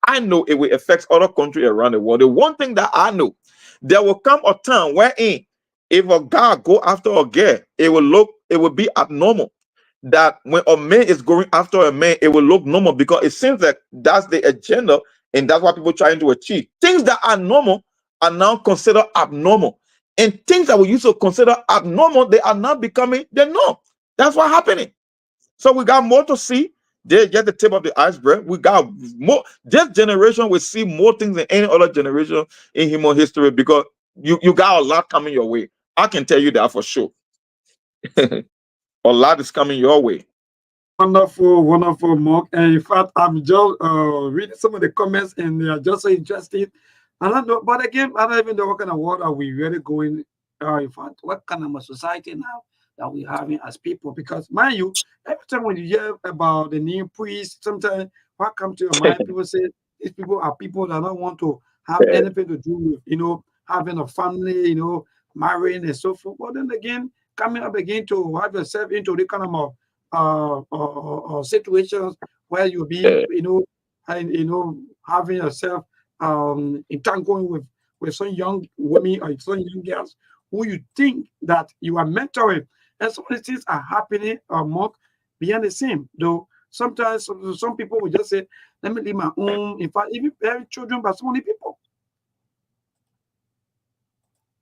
I know it will affect other countries around the world. The one thing that I know, there will come a time wherein if a guy go after a girl, it will be abnormal. That when a man is going after a man, it will look normal because it seems like that's the agenda and that's what people are trying to achieve. Things that are normal are now considered abnormal. And things that we used to consider abnormal, they are now becoming the norm. That's what's happening. So we got more to see. They get the tip of the iceberg. We got more. This generation will see more things than any other generation in human history because you got a lot coming your way. I can tell you that for sure. A lot is coming your way. Wonderful, wonderful, Mark. And in fact, I'm just reading some of the comments and they are just so interesting. I don't know, but again, I don't even know what kind of world are we really going. In fact, what kind of a society now that we're having as people? Because, mind you, every time when you hear about the new priest, sometimes what comes to your mind, people say these people are people that don't want to have anything to do with, having a family, marrying and so forth. But then again, coming up again to have yourself into the kind of situations where you'll be, having yourself entangling with some young women or some young girls who you think that you are mentoring. And some of these things are happening more behind the scene. Though sometimes some people will just say, let me leave my own. In fact, even having children by so many people.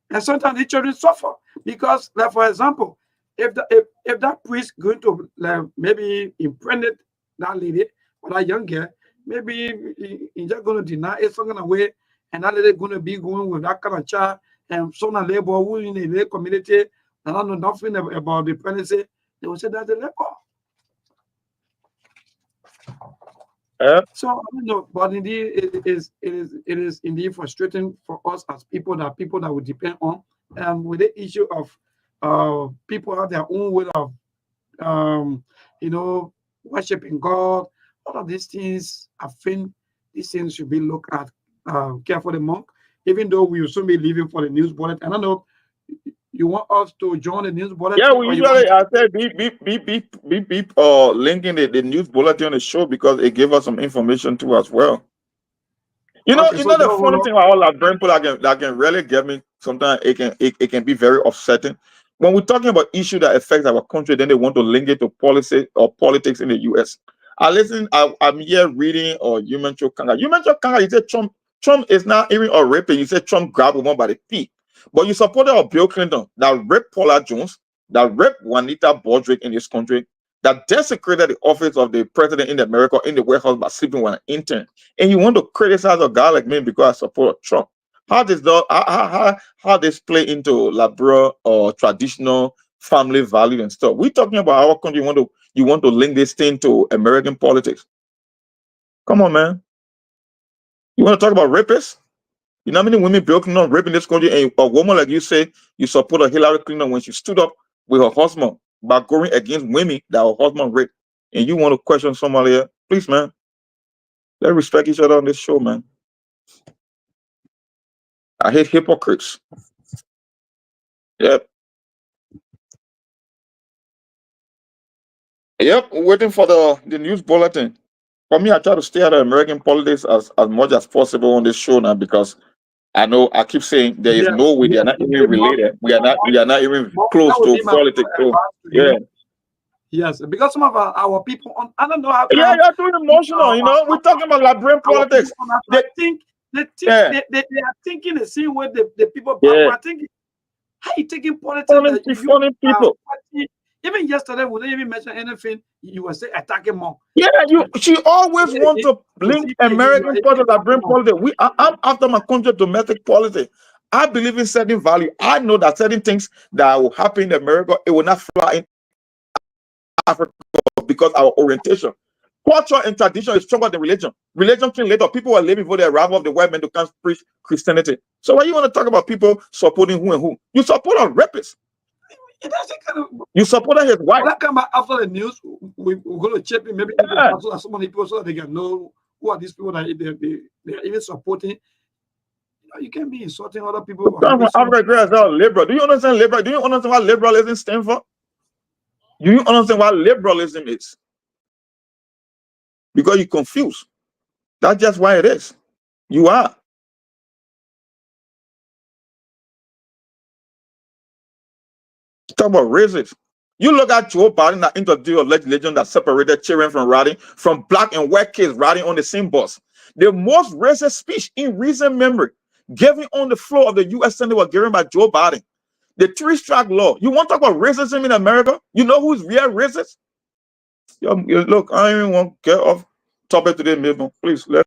And sometimes the children suffer because, like, for example, if that priest going to maybe impregnate that lady for that young girl, maybe he's just going to deny it some kind of way, and that lady going to be going with that kind of child, and some of the labor who in the labor community, and I don't know nothing about the pregnancy, they will say that's the labor. So I don't know, but indeed it is indeed frustrating for us as people that we depend on. With the issue of people have their own way of um worshiping God, all of these things, I think these things should be looked at carefully, Monk. Even though we will soon be leaving for the news bulletin. I don't know, you want us to join the news bulletin? Yeah, we Or you want usually I said beep linking the news bulletin on the show because it gave us some information too as well. okay, You so know the John, funny thing about all that brain pull that can really get me. Sometimes it can be very upsetting. When we're talking about issue that affects our country, then they want to link it to policy or politics in the US. I'm here reading or you mentioned Kanga. You mentioned Kanga, you said Trump is not even a rapist. You said Trump grabbed woman by the feet. But you supported of Bill Clinton that raped Paula Jones, that raped Juanita Baldrick in this country, that desecrated the office of the president in America in the White House by sleeping with an intern, and you want to criticize a guy like me because I support Trump. How does that how this play into liberal or traditional family value and stuff? We're talking about our country. You want to link this thing to American politics? Come on, man. You want to talk about rapists? You know how many women Bill Clinton raping this country, and a woman like you say you support a Hillary Clinton when she stood up with her husband by going against women that her husband raped, and you want to question somebody else? Please, man. Let's respect each other on this show, man. I hate hypocrites. Yep. Yep. Waiting for the news bulletin. For me, I try to stay out of American politics as much as possible on this show now because I know I keep saying there is yes, no way they are yes, not even Mark, related. We are not even that close would to be my politics. So advice to yeah. you. Yes, because some of our people I don't know how Yeah, come you're too emotional, we're talking about Liberian our people politics. on that They, side think yeah, they are thinking the same way the people back yeah. are thinking. How you taking politics Funny, that you funny are people. even yesterday we didn't even mention anything, you were saying attacking more. Yeah, she always Today want again, to you link see me again, you are American even politics to attacking Liberian more. politics. I'm after my country domestic politics. I believe in certain value. I know that certain things that will happen in America, it will not fly in Africa because our orientation. Culture and tradition is stronger than religion. Religion came later. People were living before the arrival of the white men to come preach Christianity. So why you want to talk about people supporting who and who? You support a rapist. It doesn't kind of You supported his wife. when I come back after the news, we're going to check it, maybe Yeah. so many people so that they can know who are these people that they are even supporting. You can't be insulting other people or Come having from some. Africa as well, liberal. Do you understand liberal? Do you understand what liberalism stands for? Do you understand what liberalism is? Because you're confused. That's just why it is. You are. Talk about racism. You look at Joe Biden that introduced a legislation that separated children from riding, from black and white kids riding on the same bus. The most racist speech in recent memory given on the floor of the U.S. Senate was given by Joe Biden. The three-strike law. You want to talk about racism in America? You know who's real racist? Look, I don't even want to get off topic today, Mabel. Please, let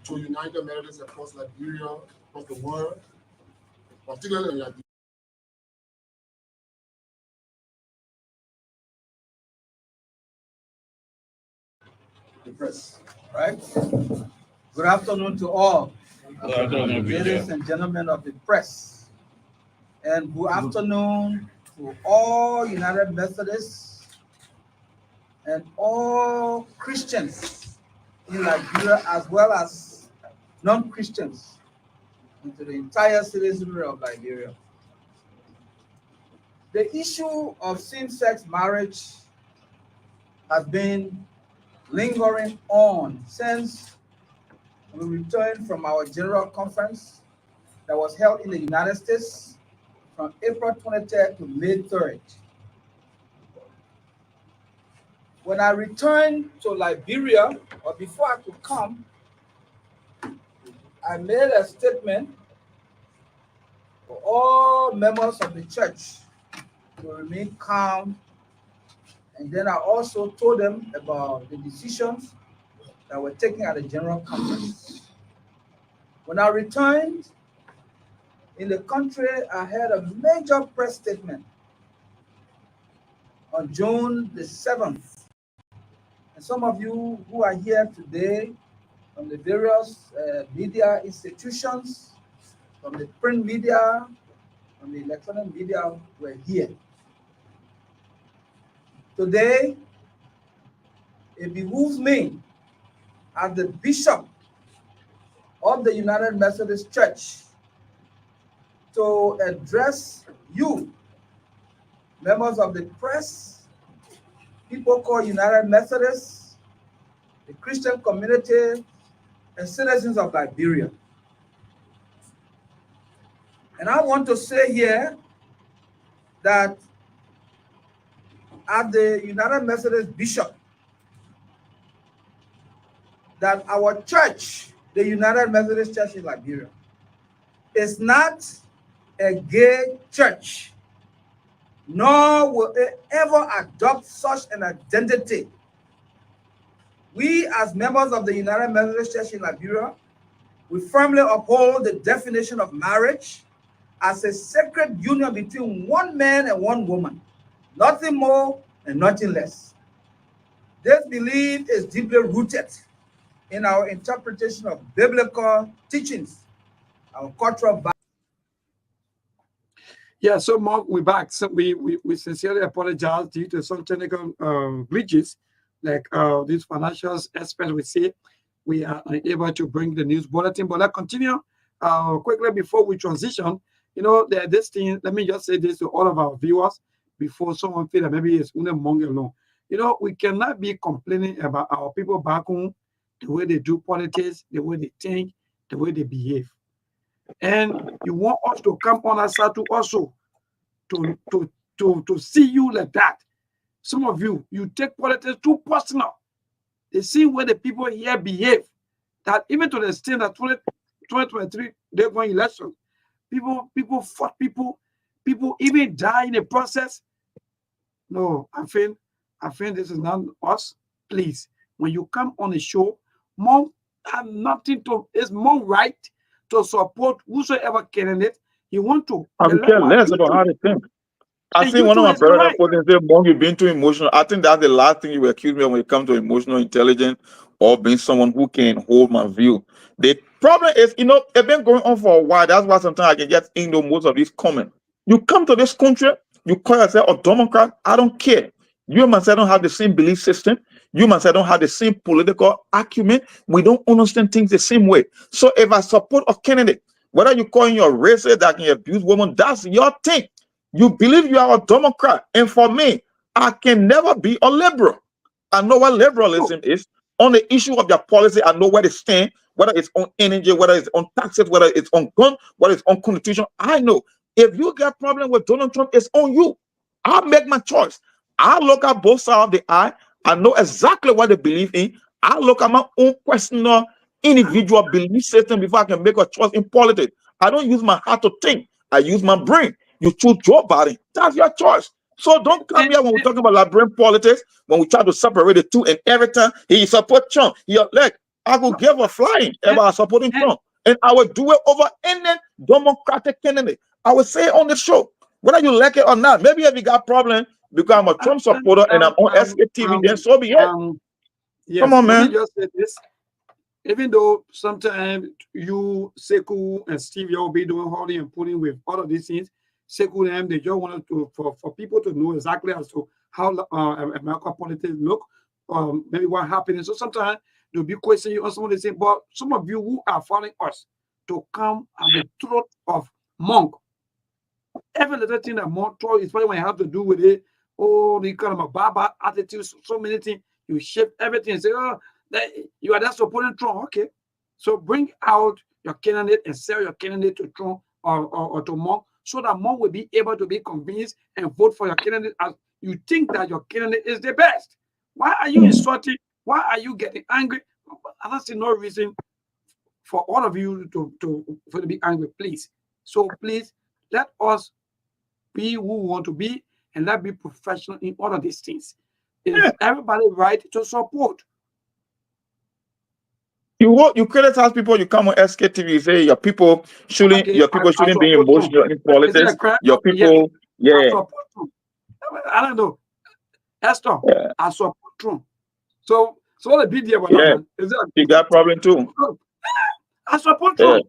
to United Methodists across Liberia, across the world, particularly in Liberia. The press. Right? Good afternoon to all, ladies and gentlemen of the press, and good afternoon to all United Methodists and all Christians in Liberia, as well as non-Christians, and to the entire citizenry of Liberia. The issue of same-sex marriage has been lingering on since we returned from our general conference that was held in the United States from April 23rd to May 3rd. When I returned to Liberia, or before I could come, I made a statement for all members of the church to remain calm. And then I also told them about the decisions that were taken at the general conference. When I returned in the country, I had a major press statement on June the 7th. And some of you who are here today from the various media institutions, from the print media, from the electronic media were here. Today, it behooves me as the bishop of the United Methodist Church to address you, members of the press, people called United Methodists, the Christian community, and citizens of Liberia. And I want to say here that as the United Methodist bishop, that our church, the United Methodist Church in Liberia, is not a gay church, nor will it ever adopt such an identity. We, as members of the United Methodist Church in Liberia, we firmly uphold the definition of marriage as a sacred union between one man and one woman, nothing more and nothing less. This belief is deeply rooted in our interpretation of biblical teachings, our cultural values. Yeah, so Mark, we're back. So we sincerely apologize due to some technical glitches. Like these financial experts we say, we are unable to bring the news bulletin. But let's continue quickly before we transition. You know, this thing, let me just say this to all of our viewers before someone feel that maybe it's only among alone. You know, we cannot be complaining about our people back home, the way they do politics, the way they think, the way they behave. And you want us to come on our side to also to see you like that. Some of you take politics too personal. The same way the people here behave, that even to the extent that 2023, they're going election, people fought people even die in the process. No, I think this is not us. Please, when you come on a show, more have nothing to, it's more right to support whosoever candidate you want to. I care less about how they think. I see one of my brothers putting say, "Mom, you've been too emotional." I think that's the last thing you will accuse me of when it comes to emotional intelligence or being someone who can hold my view. The problem is, you know, it's been going on for a while. That's why sometimes I can get into most of these comments. You come to this country, you call yourself a Democrat. I don't care. You and myself don't have the same belief system. You and myself don't have the same political acumen. We don't understand things the same way. So if I support a candidate, whether you call your racist that can abuse women, that's your thing. You believe you are a Democrat. And for me, I can never be a liberal. I know what liberalism is. On the issue of their policy, I know where they stand, whether it's on energy, whether it's on taxes, whether it's on gun, whether it's on constitution. I know. If you get a problem with Donald Trump, it's on you. I'll make my choice. I look at both sides of the eye. I know exactly what they believe in. I look at my own personal, individual belief system before I can make a choice in politics. I don't use my heart to think. I use my brain. You choose Joe Biden. That's your choice. So don't come here when we're talking about Liberian politics, when we try to separate the two, and every time he support Trump. You're like, I will give a flying about supporting and- Trump. And I will do it over any Democratic candidate. I will say on the show, whether you like it or not. Maybe if you got problem because I'm a Trump supporter and I'm on Sktv, then so be it. Yes, Come on, let me man. just say this. Even though sometimes you, Sekou, and Steve, you'll be doing holding and putting with all of these things, Sekou and them, they just wanted to for people to know exactly as to how American politics look, maybe what happened. So sometimes they'll be questioning you on some of the things, but some of you who are following us to come at the throat of Monk, every little thing that Monk told is probably when you have to do with it, oh, the kind of a barbar attitude, so many things, you shift everything and say, oh, that you are just supporting Trump. Okay. So bring out your candidate and sell your candidate to Trump or to Monk so that Monk will be able to be convinced and vote for your candidate as you think that your candidate is the best. Why are you insulting? Why are you getting angry? I don't see no reason for all of you to be angry, please. So please let us be who we want to be and let's be professional in all of these things. Is everybody right to support? You criticize people, you come on Sktv, you say your people shouldn't Okay, your people I shouldn't be support Trump. emotional in Is it politics. a crime? Your Okay, yes, people, I yeah. support Trump. I don't know. Esther, Yeah. I support Trump. So what the big deal about Yeah. that? Is it You got problem too. I support Yeah. Trump.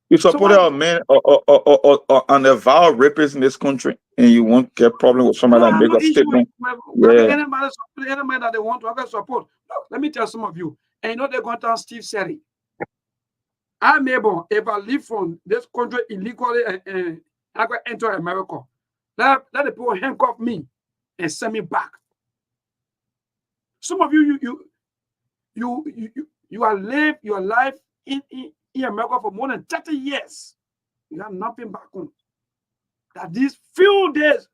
You So supported a man or an avowed rapist in this country, and you won't get problem with somebody I that have make no a issue with statement. Yeah. anybody that they want to have support. Look, let me tell some of you, and you know they're going to tell Steve Seri. I'm able, if I leave from this country illegally and I go enter America, let the people handcuff me and send me back. Some of you have lived your life in America for more than 30 years. You have nothing back home. That these few days,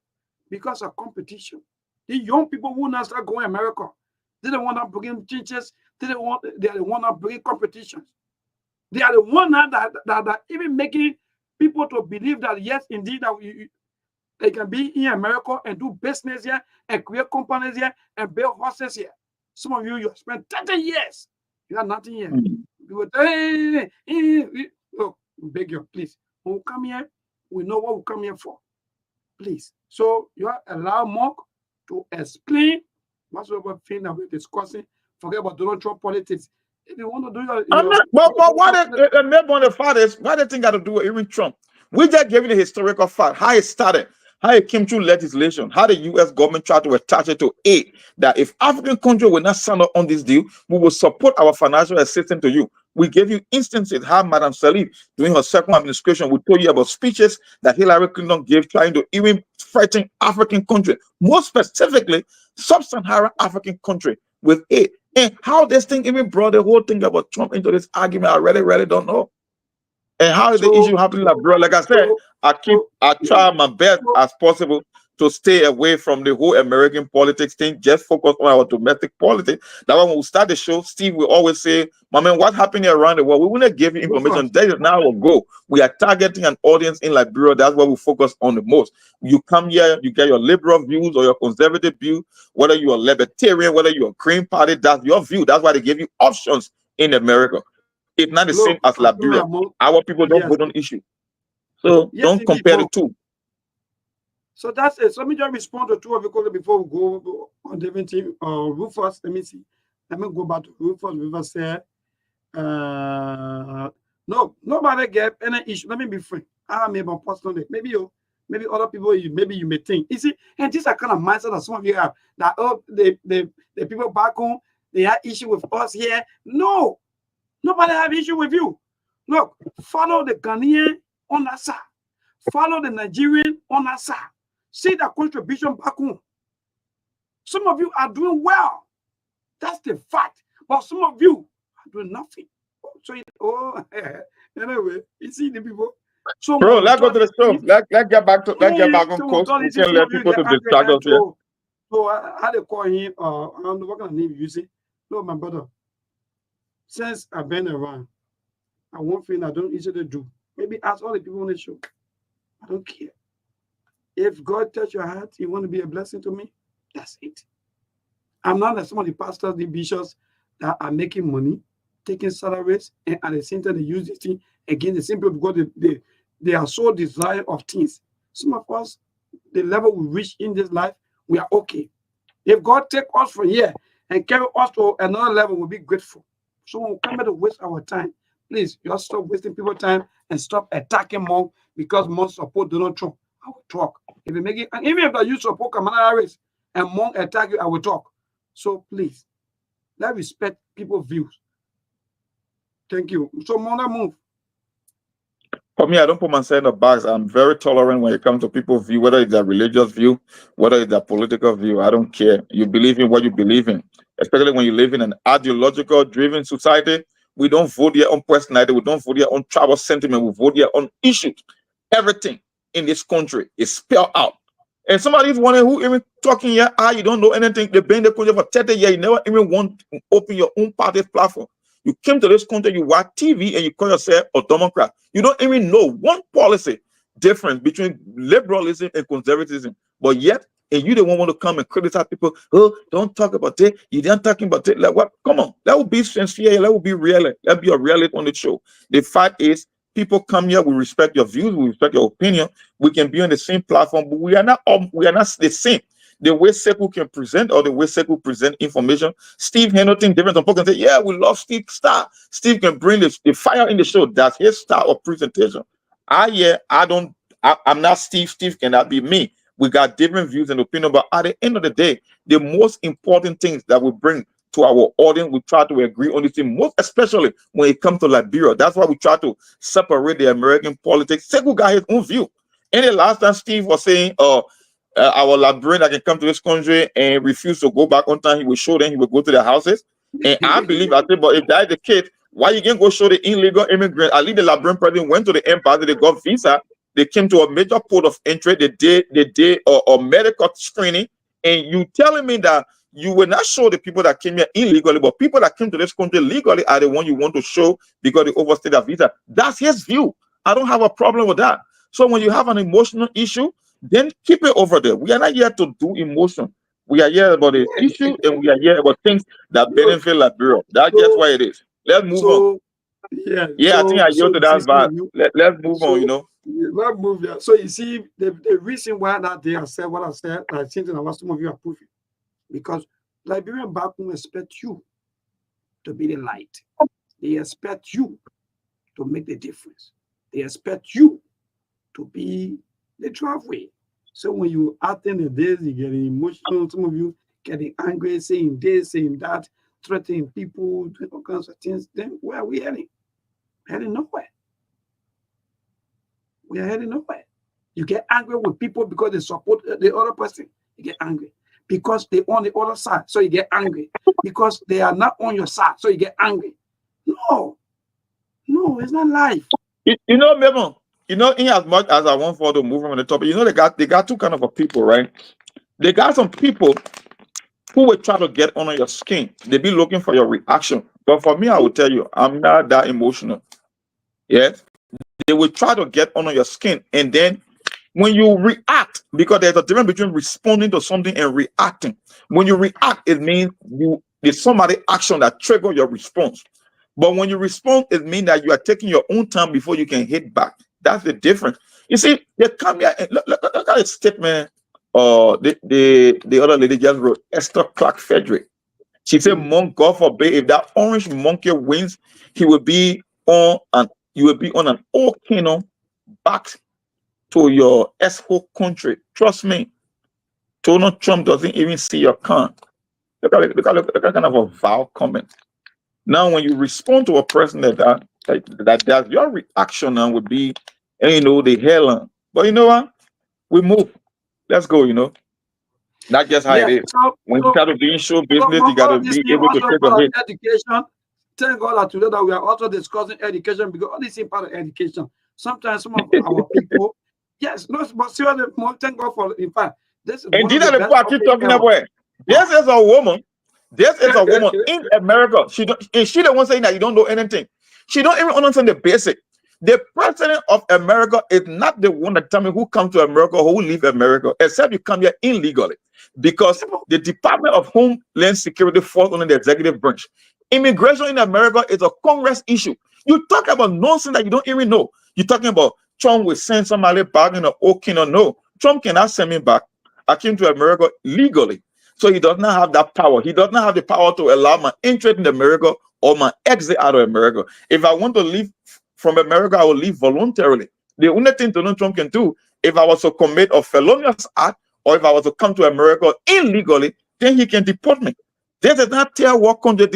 because of competition, the young people who now start going to America, they don't want to bring teachers, they are the one that bring competitions. They are the one that even making people to believe that yes, indeed, that they can be in America and do business here and create companies here and build horses here. Some of you spent 30 years, you have nothing here. You would, look, beg you, please. When we come here, we know what we come here for. Please. So you allow Mark to explain whatsoever thing that we're discussing. Forget about Donald Trump politics. If you want to do But why the neighbor on the fathers, why they think got to do with even Trump? We just gave you the historical fact, how it started, how it came through legislation, how the U.S. government tried to attach it to aid, that if African country will not sign up on this deal, we will support our financial assistance to you. We gave you instances how Madam Salif, during her second administration, we told you about speeches that Hillary Clinton gave trying to even threaten African country, more specifically, sub-Saharan African country with aid. And how this thing even brought the whole thing about Trump into this argument, I really don't know. And how is the issue happening, like, bro? Like I said, I try my best as possible to stay away from the whole American politics thing, just focus on our domestic politics. That when we start the show, Steve will always say, my man, what's happening around the world? We want to give you information. That is now our goal. We are targeting an audience in Liberia. That's what we focus on the most. You come here, you get your liberal views or your conservative view, whether you're a libertarian, whether you're a Green Party, that's your view. That's why they give you options in America. It's not the same as Liberia. Our people don't vote on issue. So don't compare the two. So that's it. So let me just respond to two of you before we go on the team. Rufus, let me see. Let me go back to Rufus. Rufus said, no, nobody get any issue. Let me be frank. I may be personally. Maybe other people, maybe you may think. You see, and this are kind of mindset that some of you have, that the people back home, they have issue with us here. No, nobody have issue with you. Look, follow the Ghanaian on that side. Follow the Nigerian on that side. See the contribution back home. Some of you are doing well. That's the fact. But some of you are doing nothing. So, anyway, you see the people. So bro, let's go to the show. Let's get back on course. We can't let people to distract us here. So I had to call him. I don't know what kind of name you say. No, my brother. Since I've been around, I won't feel I don't easily do. Maybe ask all the people on the show. I don't care. If God touch your heart, you want to be a blessing to me, that's it. I'm not like some of the pastors, the bishops, that are making money, taking salaries, and at the same time they use this thing against the same people because they are so desire of things. Some of us, the level we reach in this life, we are okay. If God take us from here and carry us to another level, we'll be grateful. So when we come here to waste our time, please just stop wasting people's time and stop attacking Monk because Monk support Donald Trump. I will talk. If you make it, and even if you support Kamala Harris and Monk attack you, I will talk. So please, let's respect people's views. Thank you. So Monk, move. For me, I don't put myself in a box. I'm very tolerant when it comes to people's view, whether it's a religious view, whether it's a political view. I don't care. You believe in what you believe in, especially when you live in an ideological driven society. We don't vote here on personality. We don't vote here on tribal sentiment. We vote here on issues. Everything in this country is spelled out. And somebody is wondering who even talking here, you don't know anything. They've been in the country for 30 years. You never even want to open your own party's platform. You came to this country, you watch TV, and you call yourself a Democrat. You don't even know one policy difference between liberalism and conservatism. But yet, and you don't want to come and criticize people. Oh, don't talk about it. You didn't talking about it. Like what? Come on, that would be sincere. That would be real. That be a reality on the show. The fact is, people come here. We respect your views. We respect your opinion. We can be on the same platform, but we are not the same. The way Sekou can present or the way Sekou present information, Steve Hamilton, different people can say, yeah, we love Steve Star. Steve can bring the fire in the show. That's his style of presentation. I'm not Steve. Steve cannot be me. We got different views and opinion, but at the end of the day, the most important things that we bring to our audience, we try to agree on this thing, most especially when it comes to Liberia. That's why we try to separate the American politics. Sekou got his own view. And the last time Steve was saying, our Liberian that can come to this country and refuse to go back on time, he will show them, he will go to their houses. And I said, but if that is the case, why you can go show the illegal immigrant? At least the Liberian president went to the embassy, they got visa, they came to a major port of entry, they did a medical screening, and you telling me that you will not show the people that came here illegally, but people that came to this country legally are the one you want to show because they overstayed their visa. That's his view. I don't have a problem with that. So when you have an emotional issue, then keep it over there. We are not here to do emotion. We are here about the issue, and we are here about things that benefit Liberia. That's just why it is. Let's move on. Yeah, I think I yield to that vibe. Let's move on, you know. Let's move here. So you see, the reason why that they have said what I said, I think that some of you are proving. Because Liberian back home expect you to be the light. They expect you to make the difference. They expect you to be the driveway. So when you acting in this, you getting emotional, some of you getting angry, saying this, saying that, threatening people, doing all kinds of things, then where are we heading? Heading nowhere. We are heading nowhere. You get angry with people because they support the other person. You get angry. Because they on the other side, so you get angry. Because they are not on your side, so you get angry. No, it's not life. You know, Memo, you know, in as much as I want for to move on the topic, you know, they got two kind of people, right? They got some people who will try to get under your skin. They be looking for your reaction. But for me, I will tell you, I'm not that emotional. Yes, they will try to get under your skin, and then when you react, because there's a difference between responding to something and reacting. When you react, it means there's somebody action that trigger your response. But when you respond, it means that you are taking your own time before you can hit back. That's the difference. You see, they come here and look at a statement. The other lady just wrote, Esther Clark Frederick. She said, "Monk, God forbid, if that orange monkey wins, he will be on an old kingdom back to your ESCO country. Trust me, Donald Trump doesn't even see your con." Look at kind of a vile comment. Now, when you respond to a person that your reaction now would be, and you know, the hell on. But you know what? We move. Let's go, you know. Not just how it is. When you try to be in show business, you got to be able to take a hit. Education. Thank God that today that we are also discussing education, because all this is part of education. Sometimes some of our people, yes, no, but seriously, thank God for, in fact, this is and these are the people I keep talking about. This is a woman. This is a woman in America. She the one saying that you don't know anything. She don't even understand the basic. The president of America is not the one that tell me who come to America or who leave America, except you come here illegally, because the Department of Homeland Security falls under the executive branch. Immigration in America is a Congress issue. You talk about nonsense that you don't even know. You're talking about Trump will send somebody back in the Okin or no. Trump cannot send me back. I came to America legally. So he does not have that power. He does not have the power to allow my entry in America or my exit out of America. If I want to leave from America, I will leave voluntarily. The only thing Donald Trump can do, if I was to commit a felonious act or if I was to come to America illegally, then he can deport me. This is not tier war country.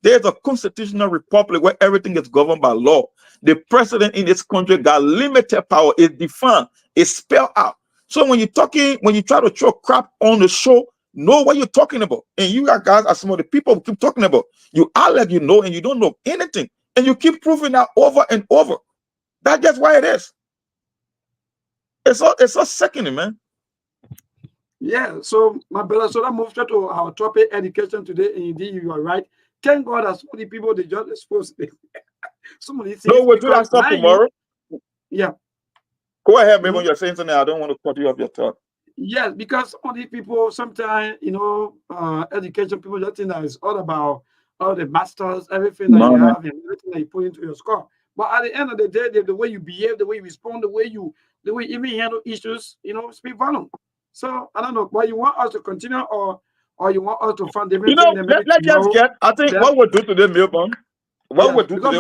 There's a constitutional republic where everything is governed by law. The president in this country got limited power. It's defined. It's spelled out. So when you try to throw crap on the show, know what you're talking about. And you guys are some of the people who keep talking about. You act like you know and you don't know anything. And you keep proving that over and over. That's just why it is. It's so sickening, man. Yeah, so my brother, so that moves to our topic, education today. And indeed, you are right. Thank God that so many people they just exposed so many things. No, we'll do that stuff tomorrow. Yeah. Go ahead, maybe when you're saying something, I don't want to cut you off your talk. Yes, because some of these people sometimes, education people just think that it's all about all the masters, everything that you have and everything that you put into your score. But at the end of the day, the way you behave, the way you respond, the way you even handle issues, speak volume. So I don't know, but you want us to continue or you want us to find different things? Let's just get, I think what we'll do today, Milburn, we'll do today,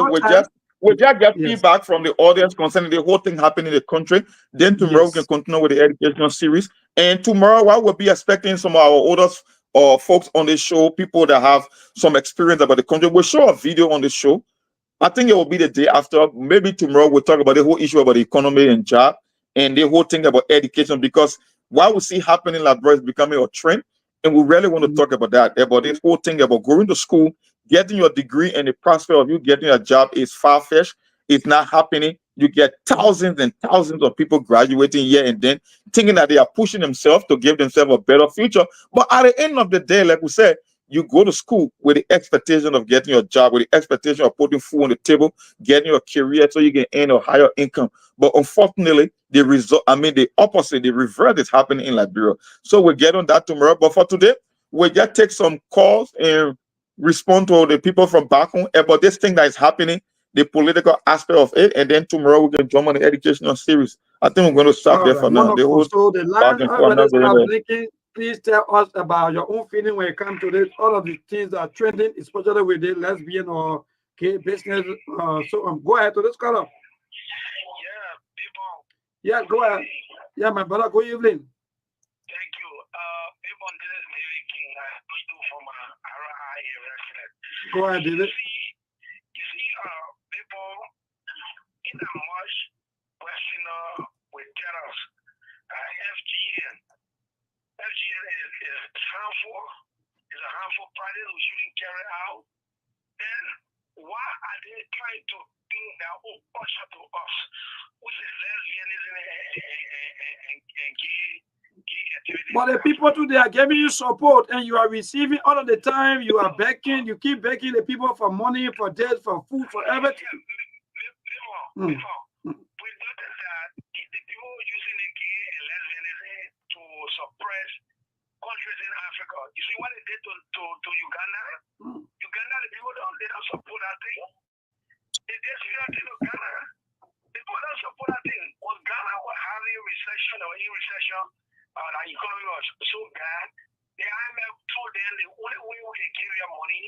we'll just get feedback from the audience concerning the whole thing happening in the country. Then tomorrow we can continue with the educational series. And tomorrow, I will be expecting some of our older folks on the show, people that have some experience about the country. We'll show a video on the show. I think it will be the day after. Maybe tomorrow we'll talk about the whole issue about the economy and job and the whole thing about education, because what we see happening in Liberia is becoming a trend. And we really want to talk about that, about this whole thing about going to school, getting your degree, and the prospect of you getting a job is far-fetched. It's not happening. You get thousands and thousands of people graduating here and then thinking that they are pushing themselves to give themselves a better future. But at the end of the day, like we said, you go to school with the expectation of getting your job, with the expectation of putting food on the table, getting your career so you can earn a higher income. But unfortunately, the opposite, the reverse is happening in Liberia. So we'll get on that tomorrow. But for today, we'll just take some calls and respond to the people from back home about this thing that is happening, the political aspect of it, and then tomorrow we can jump on the educational series. I think we're going to stop there for now. So the line blinking. Please tell us about your own feeling when it comes to this. All of the things that are trending, especially with the lesbian or gay business. So go ahead to this color. Yeah, go ahead. Yeah, my brother, good evening. Thank you. People, this is David King. I know you from RI resident. Go ahead, David. You see, people in a much questioner with terrors. FGN is harmful. It's a harmful practice we shouldn't carry out. Then why are they trying to bring their own culture to us, which is lesbianism and gay activity? But the people too, they are giving you support and you are receiving all of the time. You are begging, you keep begging the people for money, for debt, for food, for everything. We noticed that the people using the gay and lesbianism to suppress countries in Africa. You see what they did to Uganda? Uganda, the people they don't support that thing. They just feel like Ghana. People don't support that thing. When Ghana was having recession or in recession, the economy was so bad, the IMF told them the only way we can give you money,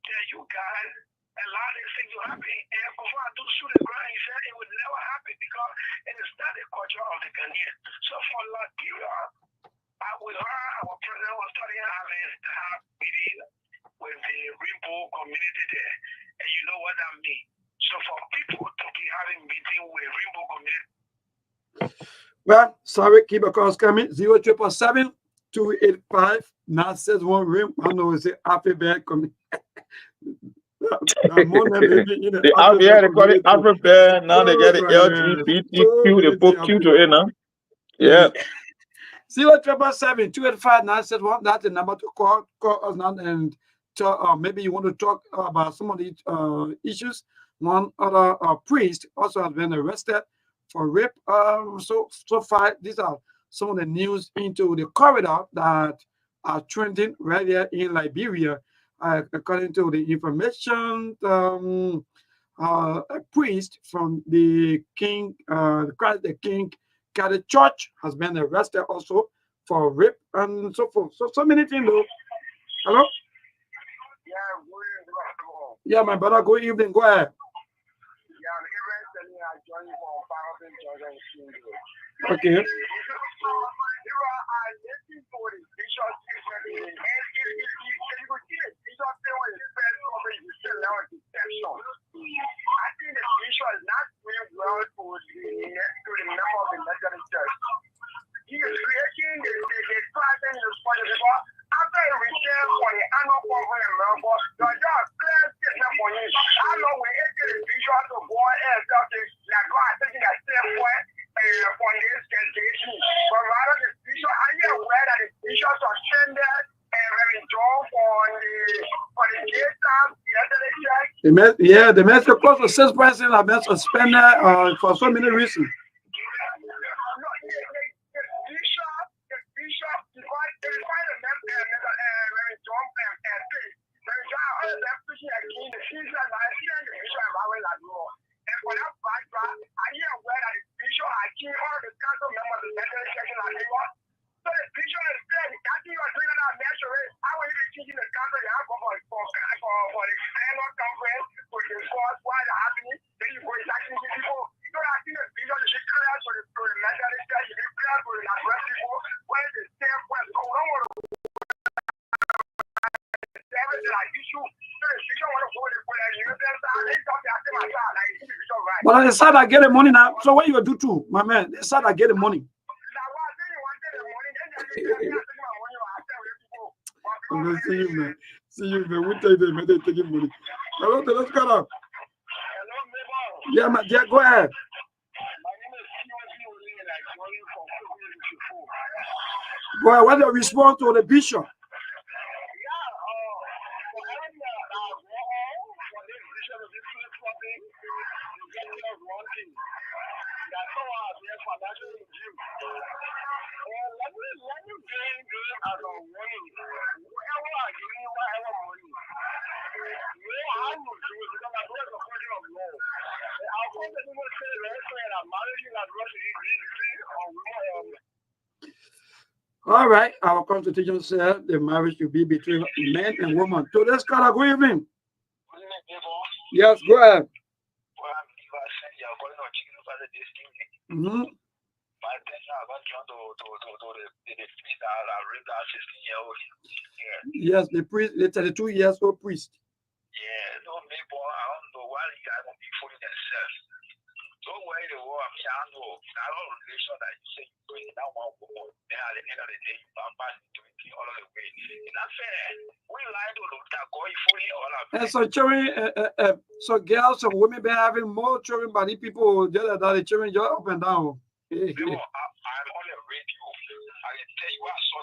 tell you guys, allow this thing to happen. And before I do shoot the ground, he said it would never happen because it is not the culture of the Ghanaian. So for Liberia, with her, our president was studying having a meeting with the Rainbow community there. And you know what that means. So for people to be having meeting with Rainbow community. Well, sorry, keep a calls coming. 0777 285 961 rim. I know it's a happy bad coming. They call it Africa. Now they get the LGBTQ, they put Q to it now. Yeah. 0777 285 961. That's the number to call us now and maybe you want to talk about some of these issues. One other priest also has been arrested for rape. So far, these are some of the news into the corridor that are trending right here in Liberia. according to the information, a priest from the King, Christ the King Catholic Church has been arrested also for rape and so forth. So many things though. Hello? Yeah, my brother, good evening. Go ahead. Okay. He is creating the pattern responsible after a return for the annual conference member. The job clear statement for him. How long will it take the visual to go and something like God taking a step point for this congregation? But rather the visual, are you aware that the visual suspended Reverend John for the gay staff yesterday? Yeah, the message close to 6 persons have been suspended for so many reasons. But they said I get the money now. So what you do too, my man? They said I get the money. See you, man. See you, man. We take them, they taking money. Hello, let's go now. Yeah, man. Yeah, go ahead. Go ahead. What's your response to the bishop? All right, our constitution said the marriage should be between men and women. So let's call a good evening. Yes, go ahead. Yes, the priest, the 32 years old priest. Yeah, no, maybe I don't know why you guys won't be fooling themselves. Don't worry the war, I know. That whole relation that you say you bring that one woman, then at the end of the day, you bombard doing all of the way. It's not fair. We lie to look that go, you fooling all of and so children, so girls and women been having more children, but the people the other day, the children just up and down. I'm on the radio. I can tell you what I saw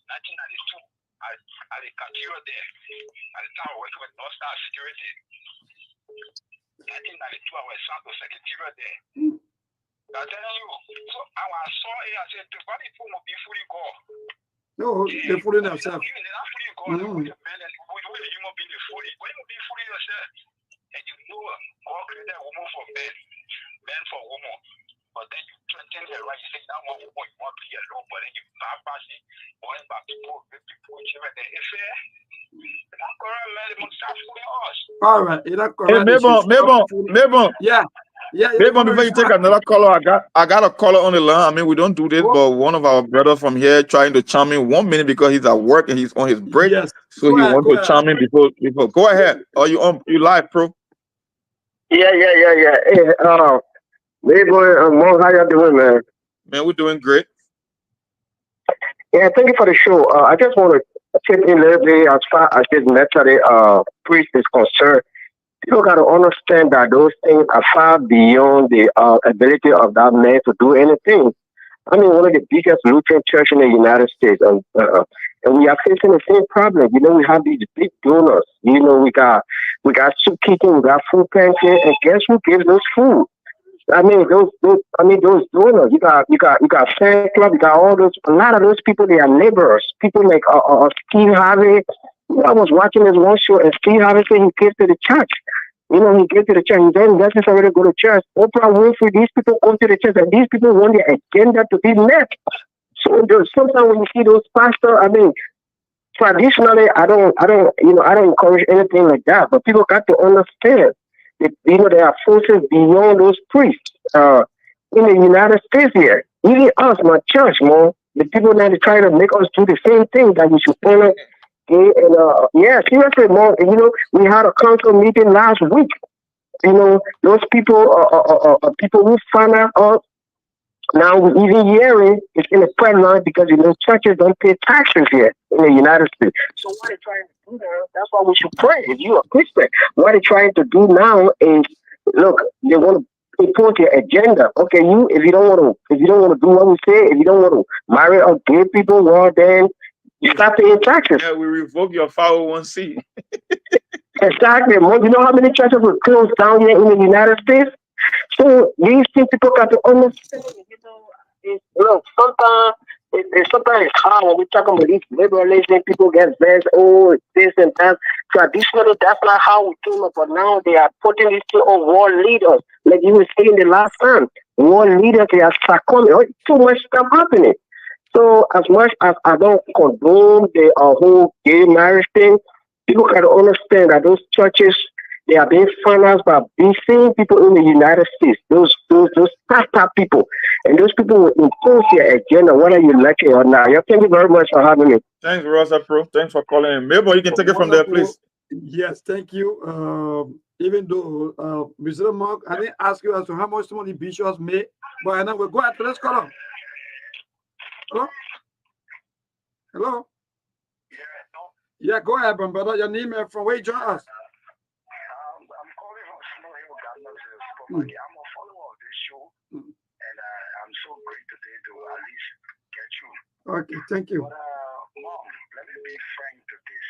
1992. At the cathedral there, at the time I was working with North Star Security. 1992, I was sent to secretariat there. I'm telling you, so I saw it, I said, why the people will be fully go? No, they're fooling themselves. They're not fully go, the way the men and the human being is fully. When you be fully yourself, and you know God created a woman for men, men for women. But then you threaten her right, you say that one woman you want to be alone, but then you bypass it, going back people, children, it's fair. It's not correct, man, they must start fooling us. All right, it's not correct. Maybe. Yeah. Maybe before you take another caller, I got a caller on the line. I mean, we don't do this, but one of our brothers from here trying to chime in 1 minute because he's at work and he's on his break. Yes. So he wants to chime in before. Go ahead. Are you on? You live, bro? Yeah. Hey, Hey, boy, Mo, how you doing, man? Man, we're doing great. Yeah, thank you for the show. I just want to chip in a little bit as far as this method priest is concerned. People got to understand that those things are far beyond the ability of that man to do anything. I mean, one of the biggest Lutheran churches in the United States, and we are facing the same problem. You know, we have these big donors. You know, we got soup kitchen, we got food pantry, and guess who gives those food? I mean, those donors. You got fan club. You got all those. A lot of those people, they are laborers. People like Steve Harvey. I was watching this one show and see how they say he gave to the church. You know, he gave to the church. He then necessarily go to church. Oprah Winfrey, these people go to the church, and these people want their agenda to be met. So sometimes when you see those pastors, I mean, traditionally, I don't encourage anything like that. But people got to understand that, there are forces beyond those priests. In the United States here, even us, my church, man, the people that are trying to make us do the same thing that we should follow. Okay, and yeah, seriously, man, we had a council meeting last week. Those people are people who find out. Now we even hearing it's in the press now because churches don't pay taxes here in the United States. So what they're trying to do now, that's why we should pray. If you're a Christian, what they're trying to do now is look, they want to impose their agenda. Okay, if you don't want to do what we say, if you don't want to marry or gay people, well then you stop paying taxes. Yeah, we revoke your 501c. Exactly. You know how many churches were closed down here in the United States? So these things people got to understand. Sometimes sometimes it's hard when we talk about these liberalism. People get vexed. Oh, this and that. Traditionally, that's not how we came up. But now they are putting this thing on world leaders, like you were saying the last time. World leaders, they are succumbing. Too much stuff happening. So as much as I don't condone the whole gay marriage thing, people got to understand that those churches, they are being financed by these same people in the United States, those startup people. And those people will impose their agenda, whether you like it or not. Yeah, thank you very much for having me. Thanks, Rosa Pro. Thanks for calling in. Mabel, you can take it from there, please. Yes, thank you. Even though, Mr. Mark, I didn't ask you as to how much money bishops made, but I know we'll go ahead. Let's call on. Hello? Hello? Yeah, go ahead, brother. Your name and from where you join us. I'm calling from Snow Hill, Ghana. I'm a follower of this show, and I'm so great today to at least get you. Okay, thank you. But, Mom, let me be frank to this.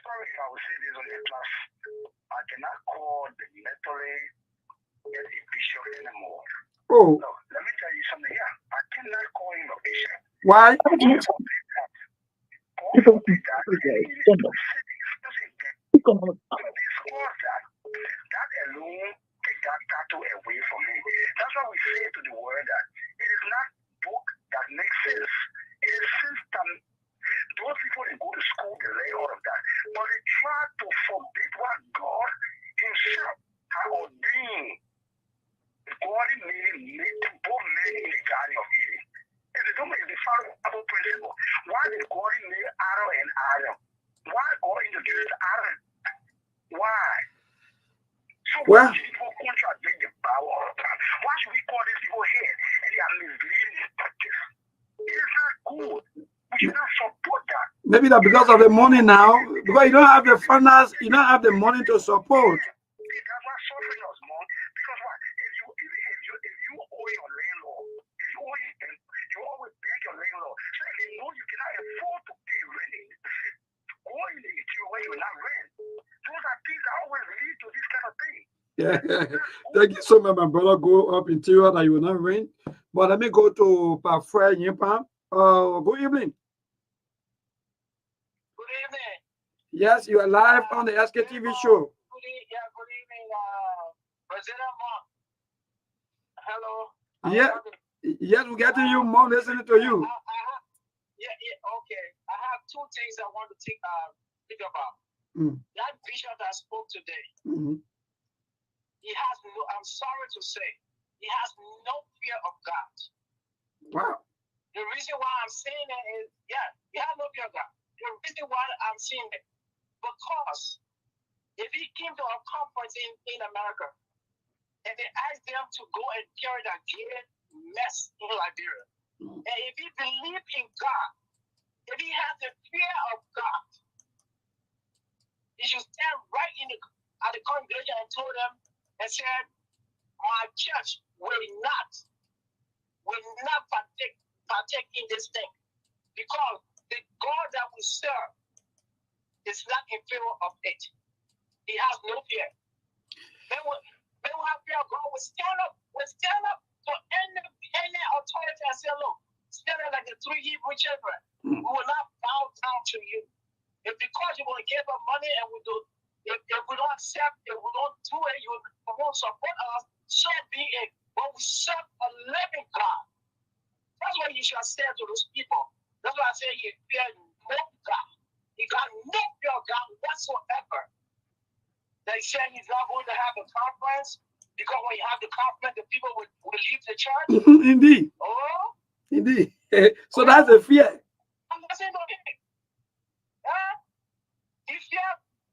Sorry if I will say this on your class. I cannot call the mentally get a bishop anymore. Oh. No, let me tell you something here. I cannot call him a bishop. Why? That alone take that title away from me. That's why we say to the world that it is not book that makes sense. It is system. Those people that go to school, they learn all of that. But they try to forbid what God himself has ordained. God made both men in the Garden of Eden. If they don't make the follow principle, why did God make Adam and Adam? Why God introduced Adam? Why? So why should people contradict the power of God? Why should we call these people here and they are misleading the practice? It is not good. We should not support that. Maybe that because of the money now, because you don't have the finance, you don't have the money to support. That's why suffering us, man. Because what? If you owe your landlord, if you owe him, you always beg your landlord. So if they know you cannot afford to pay rent in the city, go in the interior where you will not rent. Those are things that always lead to this kind of thing. Yeah, thank you so much, my brother. Go up interior that you will not rent. But let me go to Pafre Yimpa. Good evening. Good evening. Yes, you are live on the Sktv show. Good evening, President Mark. Hello. Yeah, yes, we're getting you, Mom, listening to you. Okay. I have two things I want to think about. That bishop that spoke today, he has no, I'm sorry to say, he has no fear of God. Wow. The reason why I'm saying that is, he has no fear of God. The reason why I'm saying that, because if he came to a conference in America and they asked them to go and carry that gay mess in Liberia, and if he believed in God, if he has the fear of God, he should stand right at the congregation and told them and said, my church will not partake in this thing, because the God that we serve is not in favor of it. He has no fear. They will have fear of God. We stand up for any authority and say, look, stand up like the three Hebrew children. We will not bow down to you. If because you don't support us, so be it. But we serve a living God. That's what you shall say to those people. That's why I say you fear no God. You got no fear of God whatsoever. They say he's not going to have a conference because when you have the conference, the people will leave the church. Indeed. Oh, indeed. So that's a fear. I'm not saying no. You fear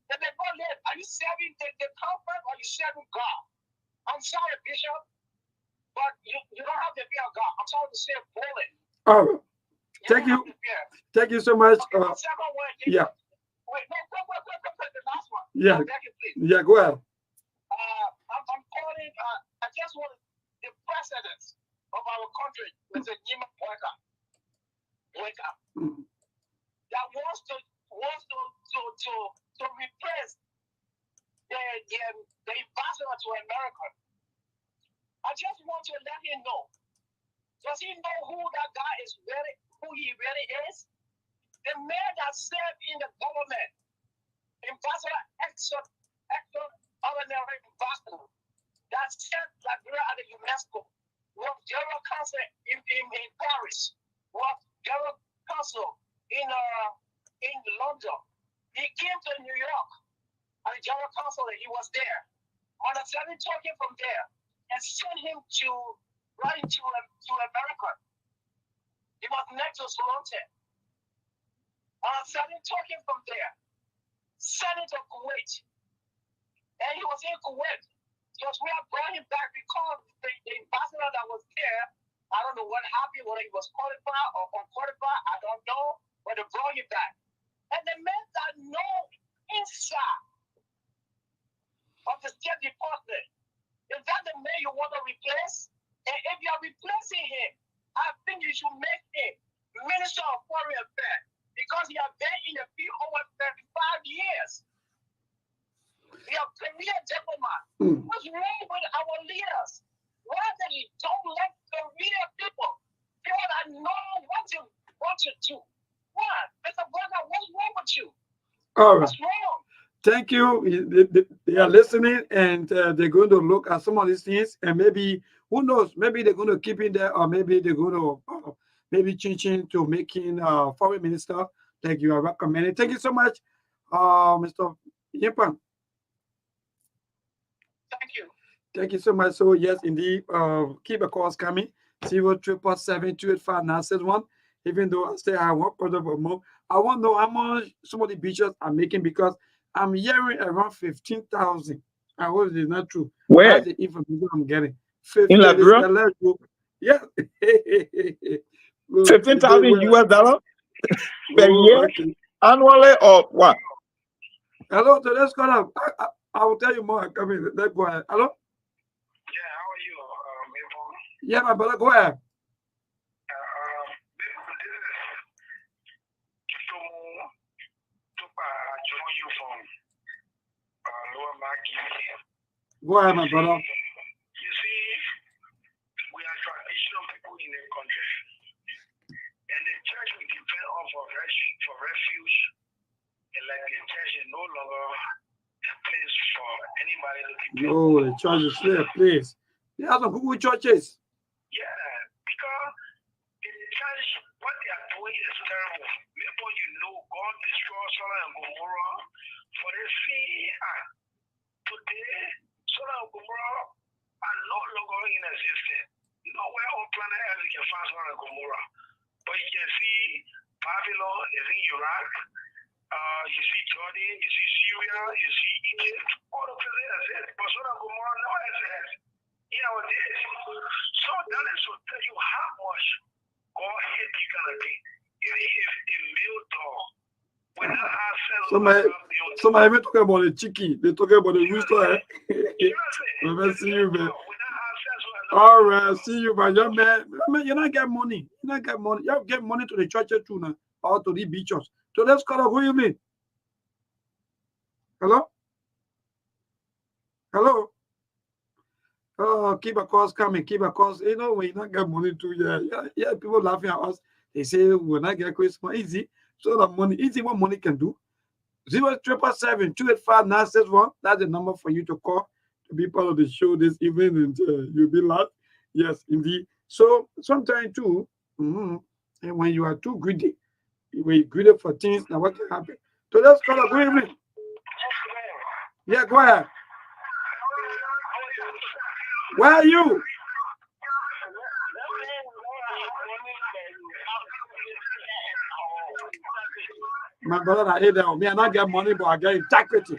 that they go live. Are you serving the conference or are you serving God? I'm sorry, Bishop, but you don't have the fear of God. I'm sorry to say bullet. Oh, thank you. Thank you so much. Okay, second one. Yeah. Wait, no, go, the last one. Yeah. Please. Yeah, go ahead. I'm calling, I just want the president of our country, Mr. Nima wake up. That wants to replace the ambassador to America. I just want to let him know. Does he know who that guy is really, who he really is? The man that served in the government, Ambassador Extraordinary Ambassador, that served Liberia at the UNESCO, was General Counsel in Paris, was General Counsel in London. He came to New York as a General Counsel, he was there. On a sudden token from there, and sent him right to America. He was next to Solomon. On a sudden token from there, sent him to Kuwait. And he was in Kuwait. Because we have brought him back because the ambassador that was there, I don't know what happened, whether he was qualified or unqualified, I don't know, but they brought him back. And the men that know inside of the State Department, is that the man you want to replace? And if you are replacing him, I think you should make him Minister of Foreign Affairs because he has been in the field over 35 years. He is a career diplomat. What's wrong with our leaders? Why they don't let career people that know what to do? What? Mr. Brother, what's wrong with you? All right. What's wrong? Thank you. They are listening and they're going to look at some of these things and maybe, who knows, maybe they're going to keep it there or maybe they're going to maybe changing to making foreign minister like you are recommending. Thank you so much, Mr. Yimpan. Thank you. Thank you so much. So yes, indeed, keep a calls coming. 077-285-961. Even though I say I want quarter of a month, I want to know how much some of the beaches are making because I'm hearing around 15,000. I hope it's not true. Where? That's the information I'm getting. In Liberia? Yeah. 15,000 US dollars per year? Okay. Annually or what? Hello, so let's call up. I will tell you more. Come in. Let's go ahead. Hello? Yeah, how are you, Mabel? Yeah, my brother, go ahead. Go ahead, my brother. You see, we are traditional people in the country. And the church we depend on for refuge. And like the church is no longer a place for anybody to depend on. No, the church is still a place. There are some good churches. Yeah, because the church, what they are doing is terrible. Maybe you know God destroyed Sodom and Gomorrah for the sin. Today, Sodom and Gomorrah are no longer in existence. Nowhere on planet Earth you can find Sodom and Gomorrah. But you can see Babylon is in Iraq. You see Jordan, you see Syria, you see Egypt. All the places exist. But Sodom and Gomorrah never exists in our days. So that is to tell you how much God hate you gonna be. Even if a male dog will not have sex with somebody even talking about the chicken. They talking about the rooster. Let see you, man. All right, see you, man. Young man, you not get money. You not get money. You get money to the churches too now, or to the beaches. So let's call up. Who you mean? Hello? Hello? Oh, keep a calls coming. Keep a calls. You know, when you not get money too, yeah. People laughing at us. They say when I get Christmas easy. So the money, easy what money can do. 077-285-961. That's the number for you to call be part of the show this evening, and you'll be glad. Yes, indeed. So sometimes too, and when you are too greedy, when you're greedy for things, now what can happen? So let's call a good evening. Yeah, go ahead. Where are you? My brother, I hate that. Me, I not get money, but I get integrity.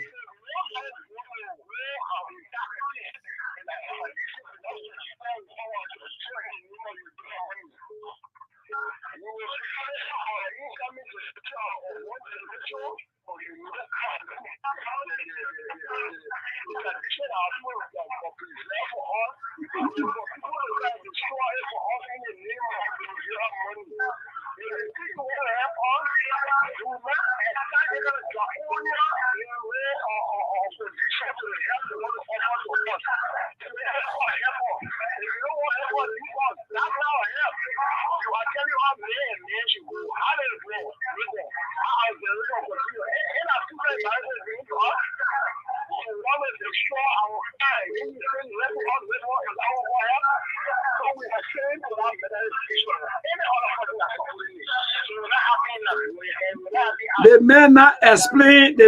The men not explain,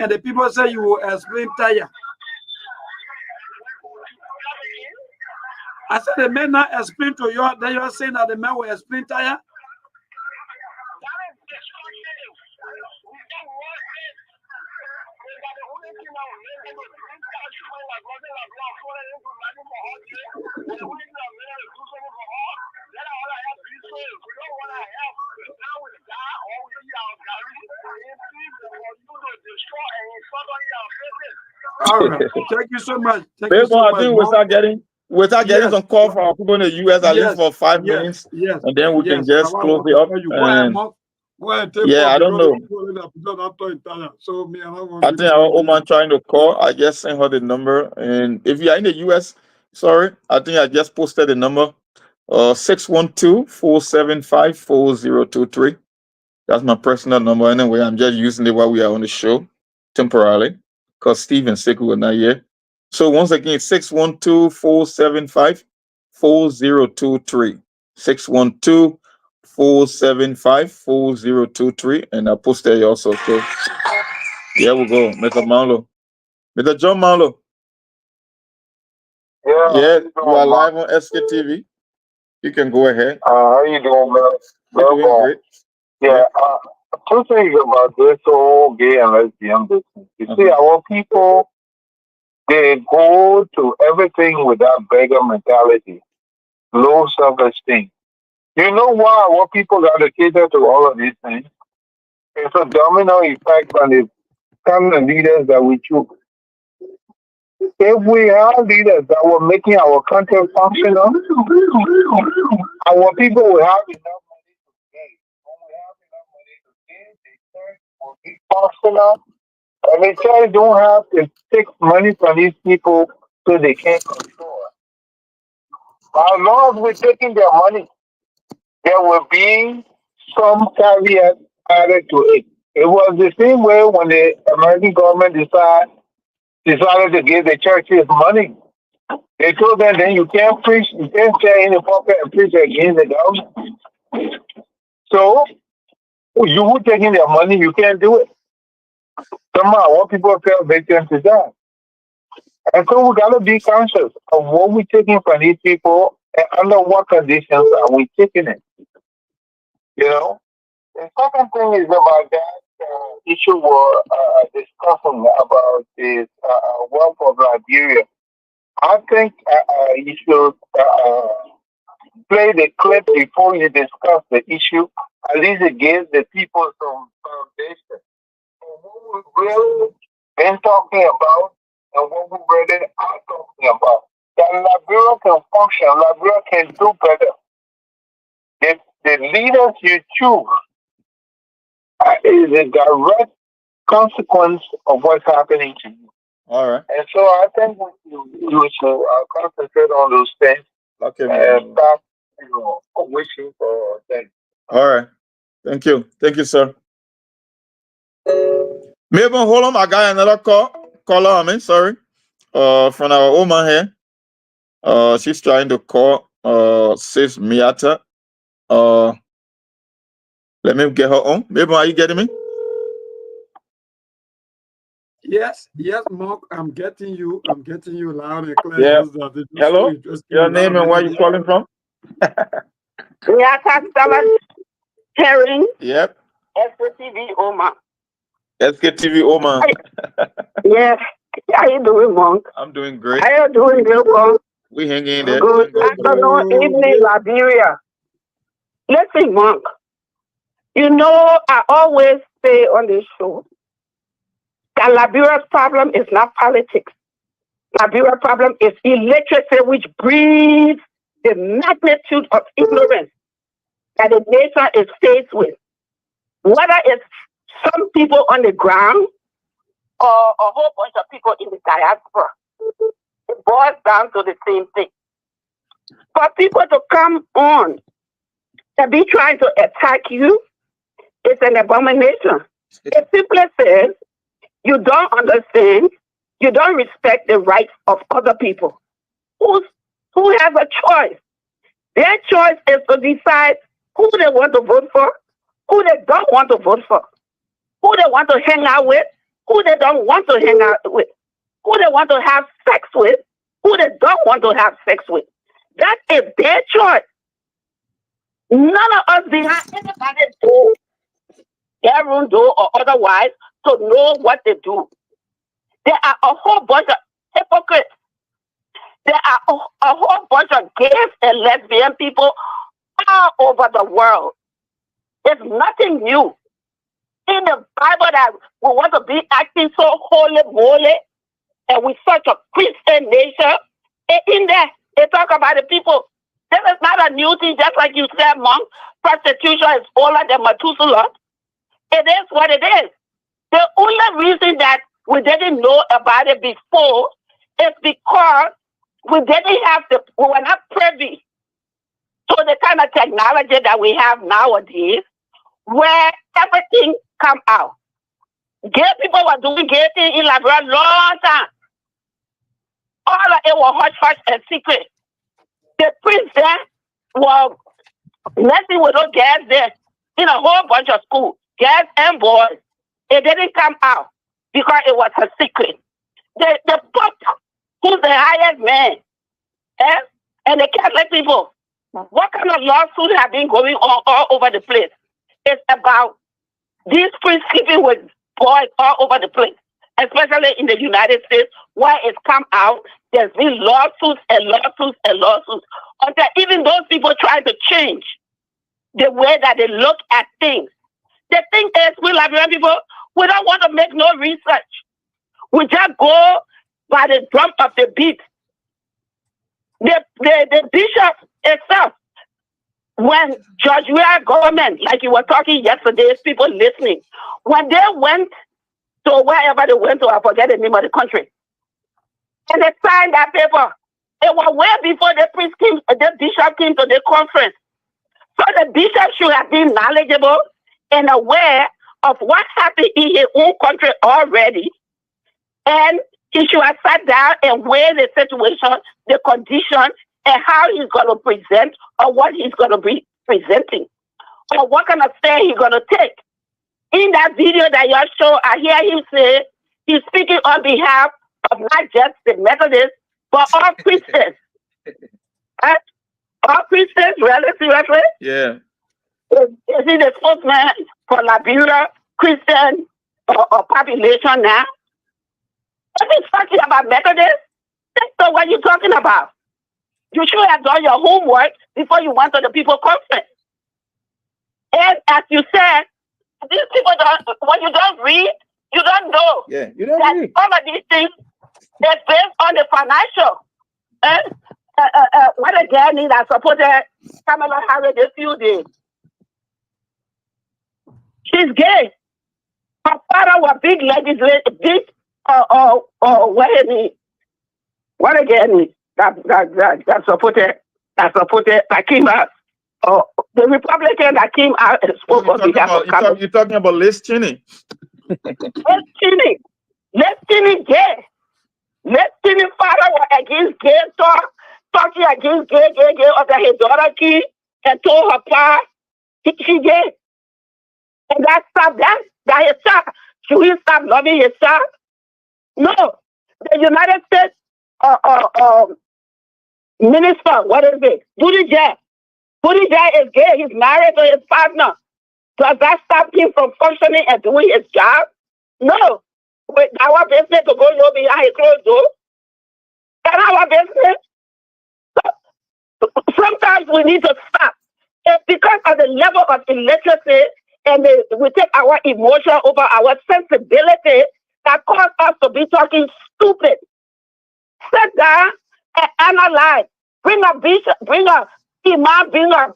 and the people say you will explain tire. I said the men not explain to you, then you're saying that the men will explain tire. All right. Thank you so much. Thank you so much. I think we start getting some call from people in the US at least for 5 minutes. Yes. And then we can just close it up. Yeah, I don't know. So me, I think our old man trying to call. I just sent her the number. And if you are in the US, sorry, I think I just posted the number. 612-475-4023. That's my personal number. Anyway, I'm just using it while we are on the show temporarily because Steven sick was not here. So once again, 612-475-4023. 612-475-4023. And I posted it also. So here we go. Mr. Marlo. Mr. John Marlo. Yeah, you are live on Sktv. You can go ahead. How you doing, man? You're doing great. Yeah, two things about this whole gay and lesbian business. You see, our people, they go to everything with that beggar mentality, low self-esteem. You know why our people got to cater to all of these things? It's a domino effect on the kind of leaders that we choose. If we have leaders that were making our country functional, our people will have enough money to gain. When we have enough money to gain, the church will be functional. And the church don't have to take money from these people so they can't control us. As long as we're taking their money, there will be some caveat added to it. It was the same way when the American government decided to give the churches money. They told them then you can't preach, you can't stay in the pulpit and preach against the government. So you were taking their money, you can't do it. Somehow what people feel victim to that. And so we gotta be conscious of what we're taking from these people and under what conditions are we taking it. You know? The second thing is about that issue we're discussing about this wealth of Liberia. I think you should play the clip before you discuss the issue. At least it gives the people some foundation. And what we've really been talking about and what we really are talking about. That Liberia can function, Liberia can do better. The leaders you choose is a direct consequence of what's happening to you. All right. And so I think we should concentrate on those things and stop, wishing for things. All right. Thank you. Thank you, sir. Maybe hold on. I got another caller. Sorry. from our woman here. She's trying to call Sis Miata. Let me get her on. Maybe are you getting me? Yes, Mark, I'm getting you loud and clear. Yeah. Just that it's just Hello? so interesting. Your name and where you calling from? Miata Herring. Yep. Sktv Oma. Sktv Oma. Yes. How you doing, Monk? I'm doing great. How you doing, Monk? We hanging in there. Good afternoon, evening, Liberia. Listen, Monk. You know, I always say on this show that Liberia's problem is not politics. Liberia's problem is illiteracy, which breeds the magnitude of ignorance that the nation is faced with. Whether it's some people on the ground or a whole bunch of people in the diaspora, it boils down to the same thing. For people to come on and be trying to attack you, it's an abomination. It simply says you don't understand, you don't respect the rights of other people. Who has a choice? Their choice is to decide who they want to vote for, who they don't want to vote for, who they want to hang out with, who they don't want to hang out with, who they want to have sex with, who they don't want to have sex with. That is their choice. None of us behind anybody do their own door or otherwise to know what they do. There are a whole bunch of hypocrites. There are a whole bunch of gays and lesbian people all over the world. It's nothing new. In the Bible that we want to be acting so holy moly and we're such a Christian nation, in there they talk about the people. This is not a new thing, just like you said, Monk. Prostitution is older than Methuselah. It is what it is. The only reason that we didn't know about it before is because we were not privy to the kind of technology that we have nowadays, where everything come out. Gay people were doing gay things in Liberia long time. All of it was hush-hush and secret. The priests there were messing with those guys there in a whole bunch of schools, guys and boys. It didn't come out because it was a secret. The Pope, who's the highest man, and the Catholic people, what kind of lawsuits have been going on all over the place? It's about these priests sleeping with boys all over the place, especially in the United States, where it's come out. There's been lawsuits and lawsuits and lawsuits until even those people try to change the way that they look at things. The thing is, we Liberian people, we don't want to make no research. We just go by the drum of the beat. The bishop itself, when George Weah government, like you were talking yesterday, people listening, when they went to wherever they went to, I forget the name of the country, and they signed that paper, it was way before the bishop came to the conference. So the bishop should have been knowledgeable and aware of what happened in his own country already, and he should have sat down and weigh the situation, the condition, and how he's going to present or what he's going to be presenting or what kind of stand he's going to take. In that video that you show, I hear him say he's speaking on behalf of not just the Methodists, but all Christians. All Christians, really, seriously? Yeah. Is he the spokesman for Liberia Christian or population now? If he's talking about Methodists, that's not what you're talking about. You should have done your homework before you went to the people conference. And as you said, these people don't, when you don't read, you don't know. Yeah, you don't that read. Some of these things, they're based on the financial. What a girl need, I supported Kamala Harris a few days. She's gay. Her father was big legislator, what again that supported that came out, the Republican that came out and spoke on behalf of Kamala. You're talking about Liz Cheney. Liz Cheney gay. Listening father was against gay talk, talking against gay under his daughter key, and told her pa she gay. And that stopped that his child. Should he stop loving his child? No. The United States minister, what is it? Buttigieg is gay. He's married to his partner. Does that stop him from functioning and doing his job? No. With our business to go low behind his closed door. That's our business. Sometimes we need to stop. It's because of the level of illiteracy and we take our emotion over our sensibility that cause us to be talking stupid. Sit down and analyze. Bring a bishop, bring a imam, bring a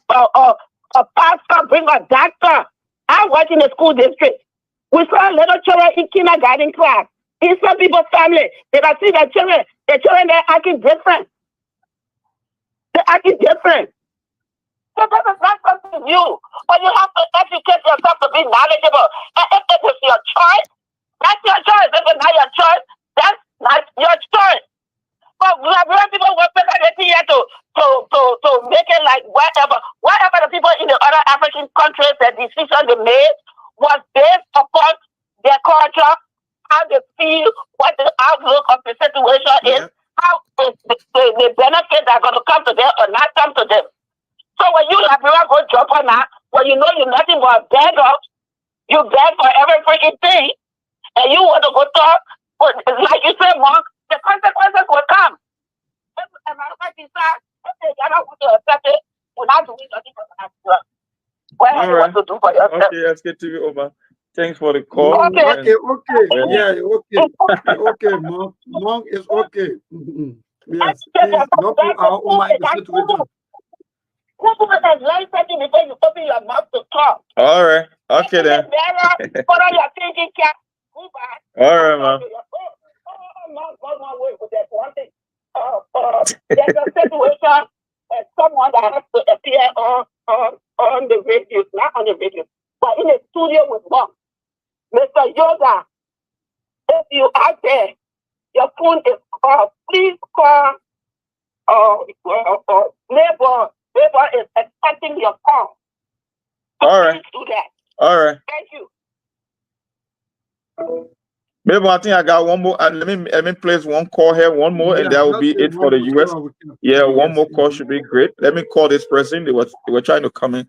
pastor, bring a doctor. I work in a school district. We saw little children in kindergarten class. In some people's family, they can see their children they're acting different. They're acting different. So this is not something new. But you have to educate yourself to be knowledgeable. And if it is your choice, that's your choice. If it's not your choice, that's not your choice. But we have people who are here to make it like whatever the people in the other African countries, the decision they made was based upon their culture, how they feel, what the outlook of the situation is, how the benefits are going to come to them or not come to them. So when you Liberia go jump on that, when you know you're nothing but a beggar, you beg for every freaking thing, and you want to go talk, but like you said, Monk, the consequences will come. If a matter of fact, if they don't want to accept it, we're not doing nothing for the Nigeria. What do you want to do for yourself? Okay, let's get TV over. Thanks for the call. Okay. Yeah, okay. Monk is okay. Yes, please don't put our own mind in the situation. Google and learn something before you open your mouth to talk. All right. Okay then. Follow your thinking cap. All right, man. There's a situation and someone that has to appear on the radio, not on the radio, but in a studio with Monk. Mr. Yoga, if you are there, your phone is called. Please call labor. Labor is expecting your call. All right. Please do that. All right. Thank you. Maybe I think I got one more. Let me place one call here, one more, and that will be it for the US. Yeah, one more call should be great. Let me call this person. They were trying to come in.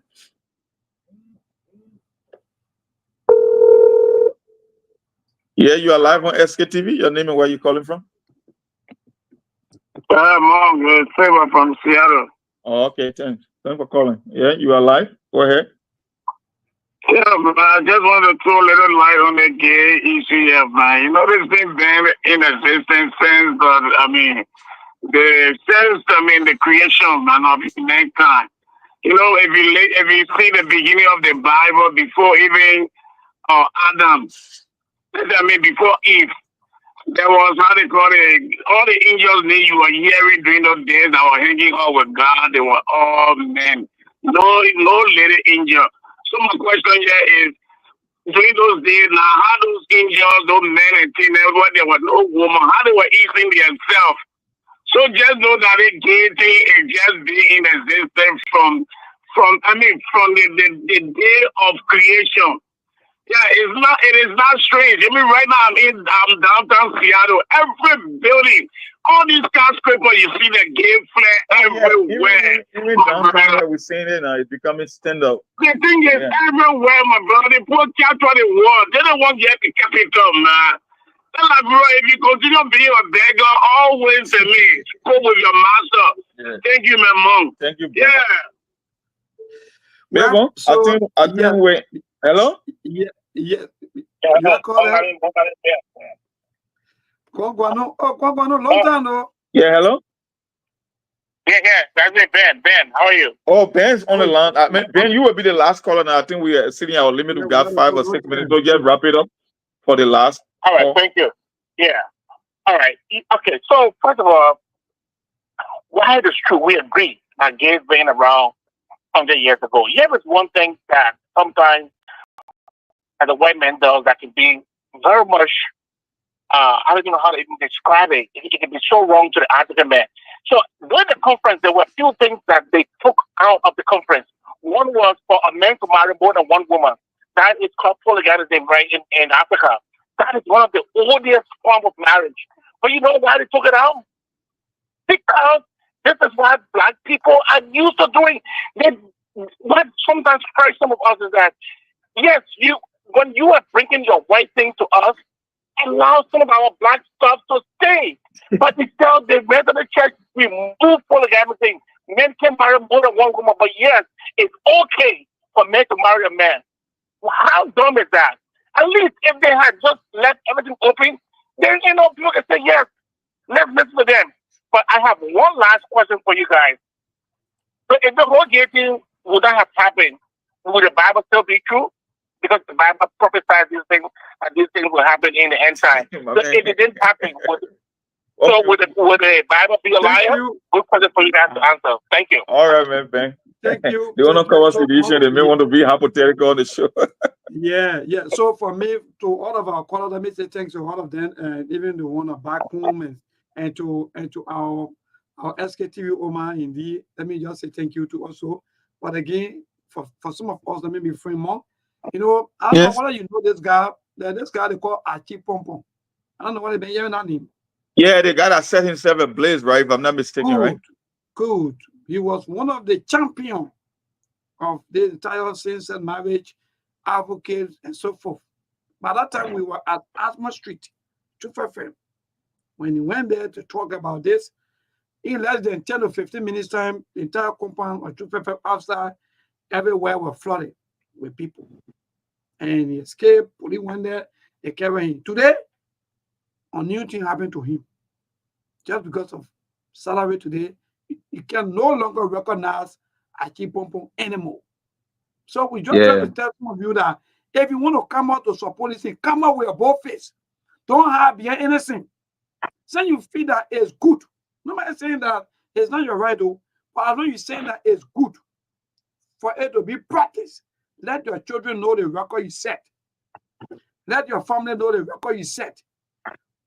Yeah, you are live on SKTV. Your name and where you calling from? Mom, Favor from Seattle. Oh, okay, thanks. Thanks for calling. Yeah, you are live. Go ahead. Yeah, but I just want to throw a little light on the gay issue, man. You know, this thing been in existence since the creation, man, of mankind. You know, if you see the beginning of the Bible before even Adam, before Eve, there was how they call it, all the angels you were hearing during those days that were hanging out with God, they were all men. No little angel. So my question here is, during those days, now how those angels, those men and teenagers, when there was no woman, how they were eating themselves. So just know that the gay thing is just being in existence from the day of creation. Yeah, it is not strange. Right now I'm downtown Seattle. Every building, all these skyscrapers, you see the gay flag everywhere. Even downtown, we're seeing it now. It's becoming stand up. The thing is everywhere, my brother. They put cats on the wall. They don't want to get the capital, man. They're like, bro, if you continue being a beggar, always to me, go with your master. Yeah. Thank you, my mom. Thank you, brother. Yeah. Well, so, I think wait. Hello? Yeah. You calling? Long time though. Yeah, hello? Yeah, that's it, Ben. Ben, how are you? Oh, Ben's on the line. Ben, you will be the last caller now. I think we are sitting our limit. We've got 5 or 6 minutes. So just wrap it up for the last. All right, thank you. Yeah. All right. Okay, so first of all, why it is true, we agree that gays been around 100 years ago. Yeah, it's one thing that sometimes as a white man does that can be very much I don't even know how to even describe it. It can be so wrong to the African man. So during the conference, there were a few things that they took out of the conference. One was for a man to marry more than one woman. That is called polygamy, right, in Africa. That is one of the oldest forms of marriage. But you know why they took it out? Because this is what black people are used to doing. What sometimes hurts some of us is that, yes, when you are bringing your white thing to us, allow some of our black stuff to stay. But instead, they went to the church, remove polygamy thing. Men can marry more than one woman, but yes, it's okay for men to marry a man. Well, how dumb is that? At least if they had just left everything open, then people can say yes. Let's listen to them. But I have one last question for you guys. So if the whole gay thing would not have happened, would the Bible still be true? Because the Bible prophesies these things will happen in the end time. So if it didn't happen, would the Bible be a liar? Good question for you guys to answer. Thank you. All right, man. Ben. Thank you. They want to cover the issue. They may want to be hypothetical on the show. Yeah. So for me, to all of our callers, let me say thanks to all of them, and even the one back home, and to our Sktv Omar indeed. Let me just say thank you to also. But again, for some of us, let me be free more. I don't know whether you know this guy. This guy they call Achi Pompom. I don't know what they've been hearing on him. Yeah, the guy that set himself ablaze, right? If I'm not mistaken, right? Good. He was one of the champions of the entire same-sex marriage, advocates, and so forth. By that time, we were at Asma Street, 2FM. When he went there to talk about this, in less than 10 or 15 minutes time, the entire compound of 2FM outside, everywhere were flooded with people. And he escaped, police went there, they carried him. Today, a new thing happened to him. Just because of salary today, you can no longer recognize Achi Pompom anymore. So we just try to tell some of you that if you want to come out to support this thing, come out with a bold face. Don't hide behind anything. Say you feel that it's good. Nobody saying that it's not your right, though, but I know you're saying that it's good for it to be practiced. Let your children know the record you set. Let your family know the record you set.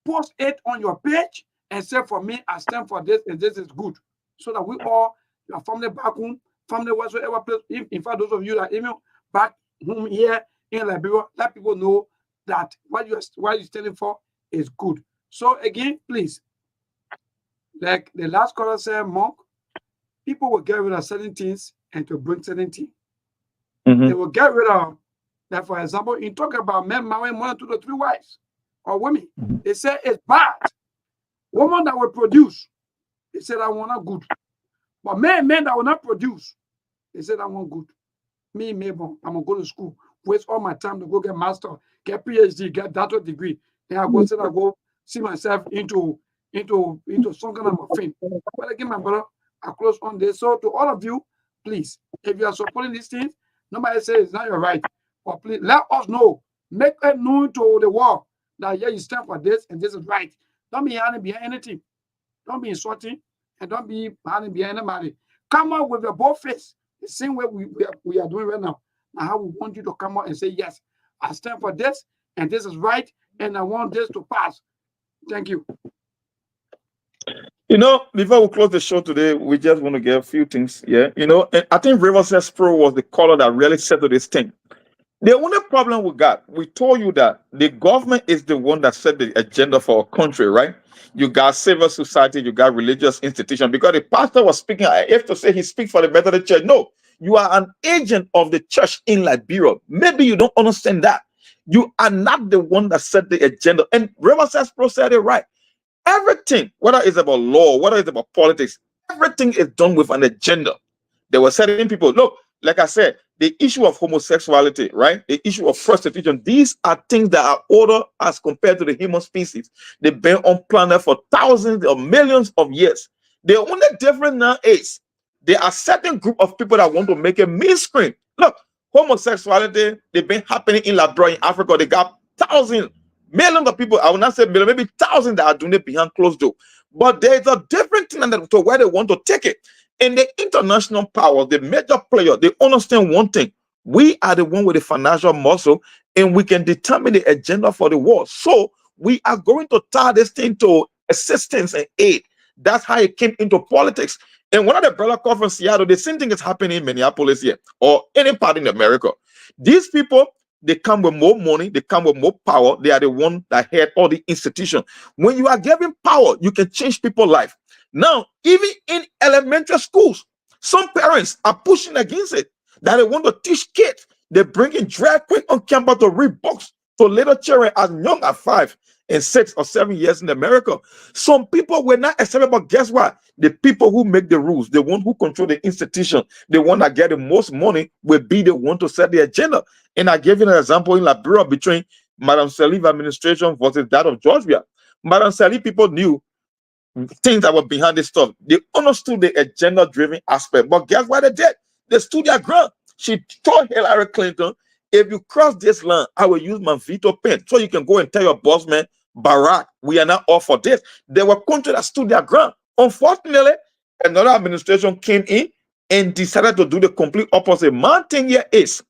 Post it on your page and say, for me, I stand for this, and this is good. So that we all, your family back home, family whatsoever place, in fact, those of you that even back home here in Liberia, let people know that what you're standing for is good. So again, please, like the last caller said, Monk, people will get rid of certain things and to bring certain things. They will get rid of, like for example, in talking about men marrying 1, 2 to 3 wives or women, they say it's bad. Women that will produce, they say that one not good. But men that will not produce, they say that one good. Me, Mabel, I'm gonna go to school, waste all my time to go get master, get PhD, get doctorate degree. Then I go see myself into some kind of a thing. But again, my brother, I close on this. So to all of you, please, if you are supporting these things, nobody says it's not your right. But please let us know. Make it known to the world that you stand for this and this is right. Don't be hiding behind anything. Don't be insulting and don't be hiding behind anybody. Come out with a bold face, the same way we are doing right now. Now, how we want you to come out and say, yes, I stand for this and this is right and I want this to pass. Thank you. Before we close the show today, we just want to get a few things. Yeah. I think Riverside Pro was the caller that really settled this thing. The only problem we got, we told you that the government is the one that set the agenda for our country, right? You got civil society, you got religious institution. Because the pastor was speaking, I have to say he speaks for the Methodist Church. No, you are an agent of the church in Liberia. Maybe you don't understand that. You are not the one that set the agenda. And Riverside Pro said it right. Everything, whether it's about law, whether it's about politics, everything is done with an agenda. There were certain people, look, like I said, the issue of homosexuality, right? The issue of prostitution, these are things that are older as compared to the human species. They've been on planet for thousands or millions of years. The only difference now is there are certain group of people that want to make a mainstream. Look, homosexuality, they've been happening in Liberia, in Africa. They got thousands, millions of people, I will not say million, maybe thousands that are doing it behind closed door. But there's a different thing to where they want to take it. And the international powers, the major players, they understand one thing. We are the one with the financial muscle, and we can determine the agenda for the world. So we are going to tie this thing to assistance and aid. That's how it came into politics. And one of the brother called from Seattle, the same thing is happening in Minneapolis here or any part in America. These people, they come with more money, they come with more power. They are the one that head all the institutions. When you are given power, you can change people's life. Now, even in elementary schools, some parents are pushing against it, that they want to teach kids. They bring in drag queen on campus to read books to little children as young as 5 and 6 or 7 years in America. Some people were not accepted, but guess what? The people who make the rules, the one who control the institution, the one that get the most money will be the one to set the agenda. And I gave you an example in Liberia between Madam Sktv administration versus that of Georgia. Madam Sktv people knew things that were behind this stuff. They understood the agenda-driven aspect. But guess what they did? They stood their ground. She told Hillary Clinton, if you cross this line, I will use my veto pen. So you can go and tell your boss man, Barack, we are not all for this. There were countries that stood their ground. Unfortunately, another administration came in and decided to do the complete opposite. My thing here is,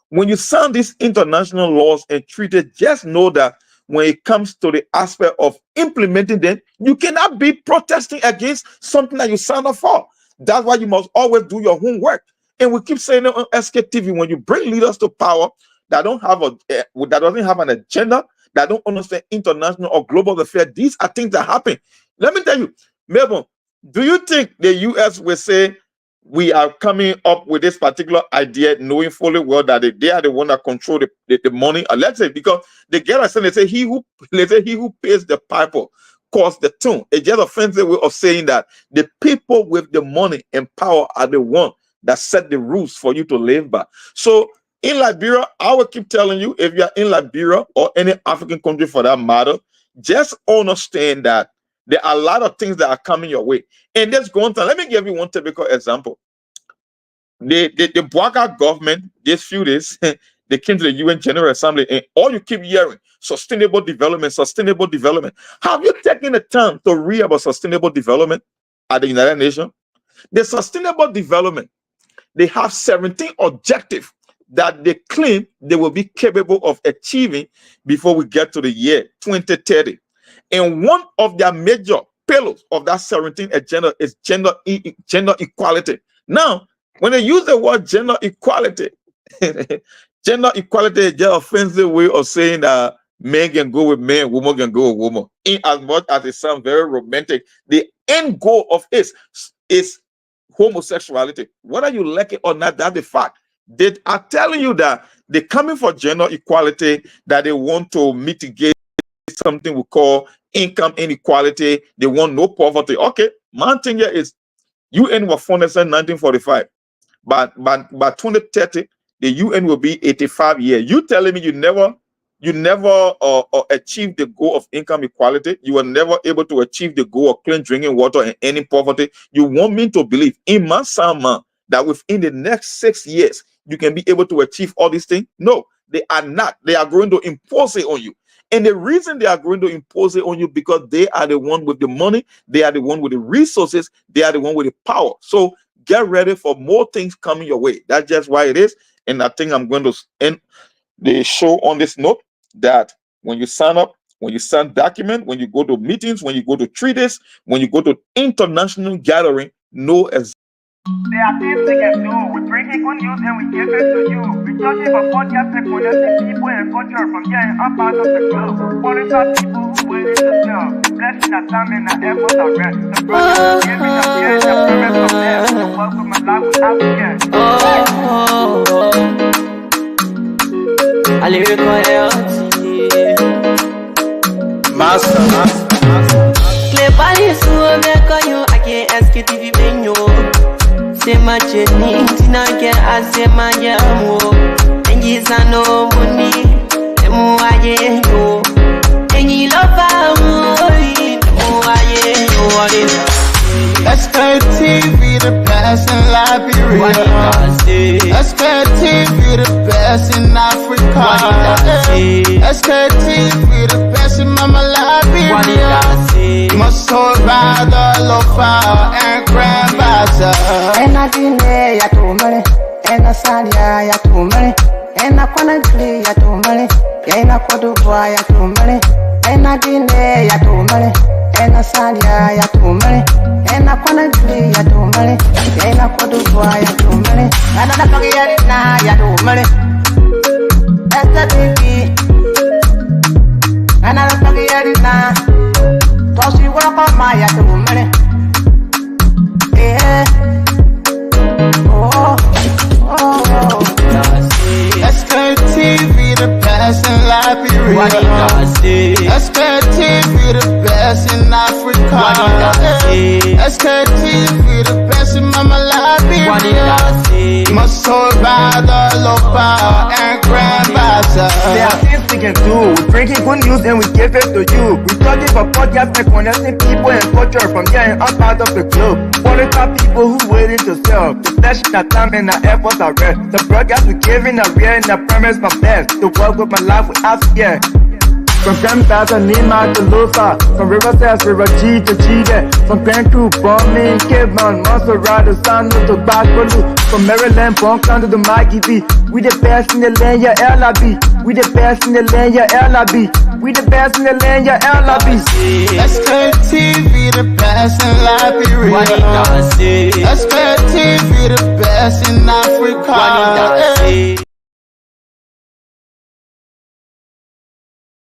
when you sign these international laws and treaties, just know that when it comes to the aspect of implementing them, you cannot be protesting against something that you signed up for. That's why you must always do your homework. And we keep saying it on Sktv, when you bring leaders to power that don't have that doesn't have an agenda, that don't understand international or global affairs, these are things that happen. Let me tell you, Melbourne, do you think the US will say we are coming up with this particular idea, knowing fully well that they are the one that control the money? Let's say, because they get us and they say he who pays the piper calls the tune. It's just an offensive way of saying that the people with the money and power are the one that set the rules for you to live by. So in Liberia, I will keep telling you, if you are in Liberia or any African country for that matter, just understand that there are a lot of things that are coming your way. And that's going to, let me give you one typical example. The Bwaka government, this few days, they came to the UN General Assembly, and all you keep hearing, sustainable development, sustainable development. Have you taken the time to read about sustainable development at the United Nations? The sustainable development, they have 17 objectives that they claim they will be capable of achieving before we get to the year 2030. And one of their major pillars of that 17 agenda is gender equality. Now, when they use the word gender equality, gender equality is just an offensive way of saying that men can go with men, women can go with women. In as much as it sounds very romantic, the end goal of it is homosexuality. Whether you like it or not, that's the fact. They are telling you that they're coming for gender equality, that they want to mitigate something we call income inequality. They want no poverty. Okay, my thing here is UN was founded in 1945. But by 2030, the UN will be 85 years. You telling me you never achieved the goal of income equality? You were never able to achieve the goal of clean drinking water and ending poverty? You want me to believe in my sound that within the next 6 years you can be able to achieve all these things? No, they are not. They are going to impose it on you. And the reason they are going to impose it on you, because they are the one with the money, they are the one with the resources, they are the one with the power. So get ready for more things coming your way. That's just why it is. And I think I'm going to end the show on this note, that when you sign up, when you sign document, when you go to meetings, when you go to treaties, when you go to international gathering, know exactly. There are things we can do. We bring in good news and we give it to you. We judge it for podcast and connecting people and culture from here and up out of the globe. Qualified people who willing to serve. Blessing that time and that effort are rest. The brothers giving us the end of parents from them. So welcome and life with African. I live with my Master. Play body so I can't Sktv venue. Say my journey, Tina get I say my jamo. And you no money, and more yo. And you love Sktv, the best in Liberia. Sktv, the best in Africa. Sktv, the best in Mama Liberia. Must hold by the lofa and grandmaster. And I didn't ya too many, and I said ya too many, Ena Conakry, Yatumale, Ena Codubois, Yatumale, Ena Guinea, Yatumale, Ena Sadia, Yatumale, Ena Conakry, Yatumale, Ena Codubois, Yatumale, Another Pagayana, Yatumale, Esta Another Pagayana, Toshi Waka Maya Yatumale, Sktv, the best in Liberia. Sktv, the best in Africa. Sktv, the best in Mama Liberia. Must hold by the local and grandmaster. There are things we can do. We bring in good news and we give it to you. We talking about podcast and connecting people and culture from here and out of the globe. Qualified people who waiting to sell. The flesh, the time, and the efforts are rare. The broadcast we giving a real and I promise my best. To work with my life without fear. From Grandfather Nima to Lufa, from River Sass, River G to Chile, from Grand Crew, Bombing, Kidman, Montserrat, San to Bacalu, from Maryland, Bronx down to the Mikey B. We the best in the land, yeah, LIB. We the best in the land, yeah, LIB. We the best in the land, yeah, LIB. Sktv, the best in Liberia. Sktv, the best in Africa.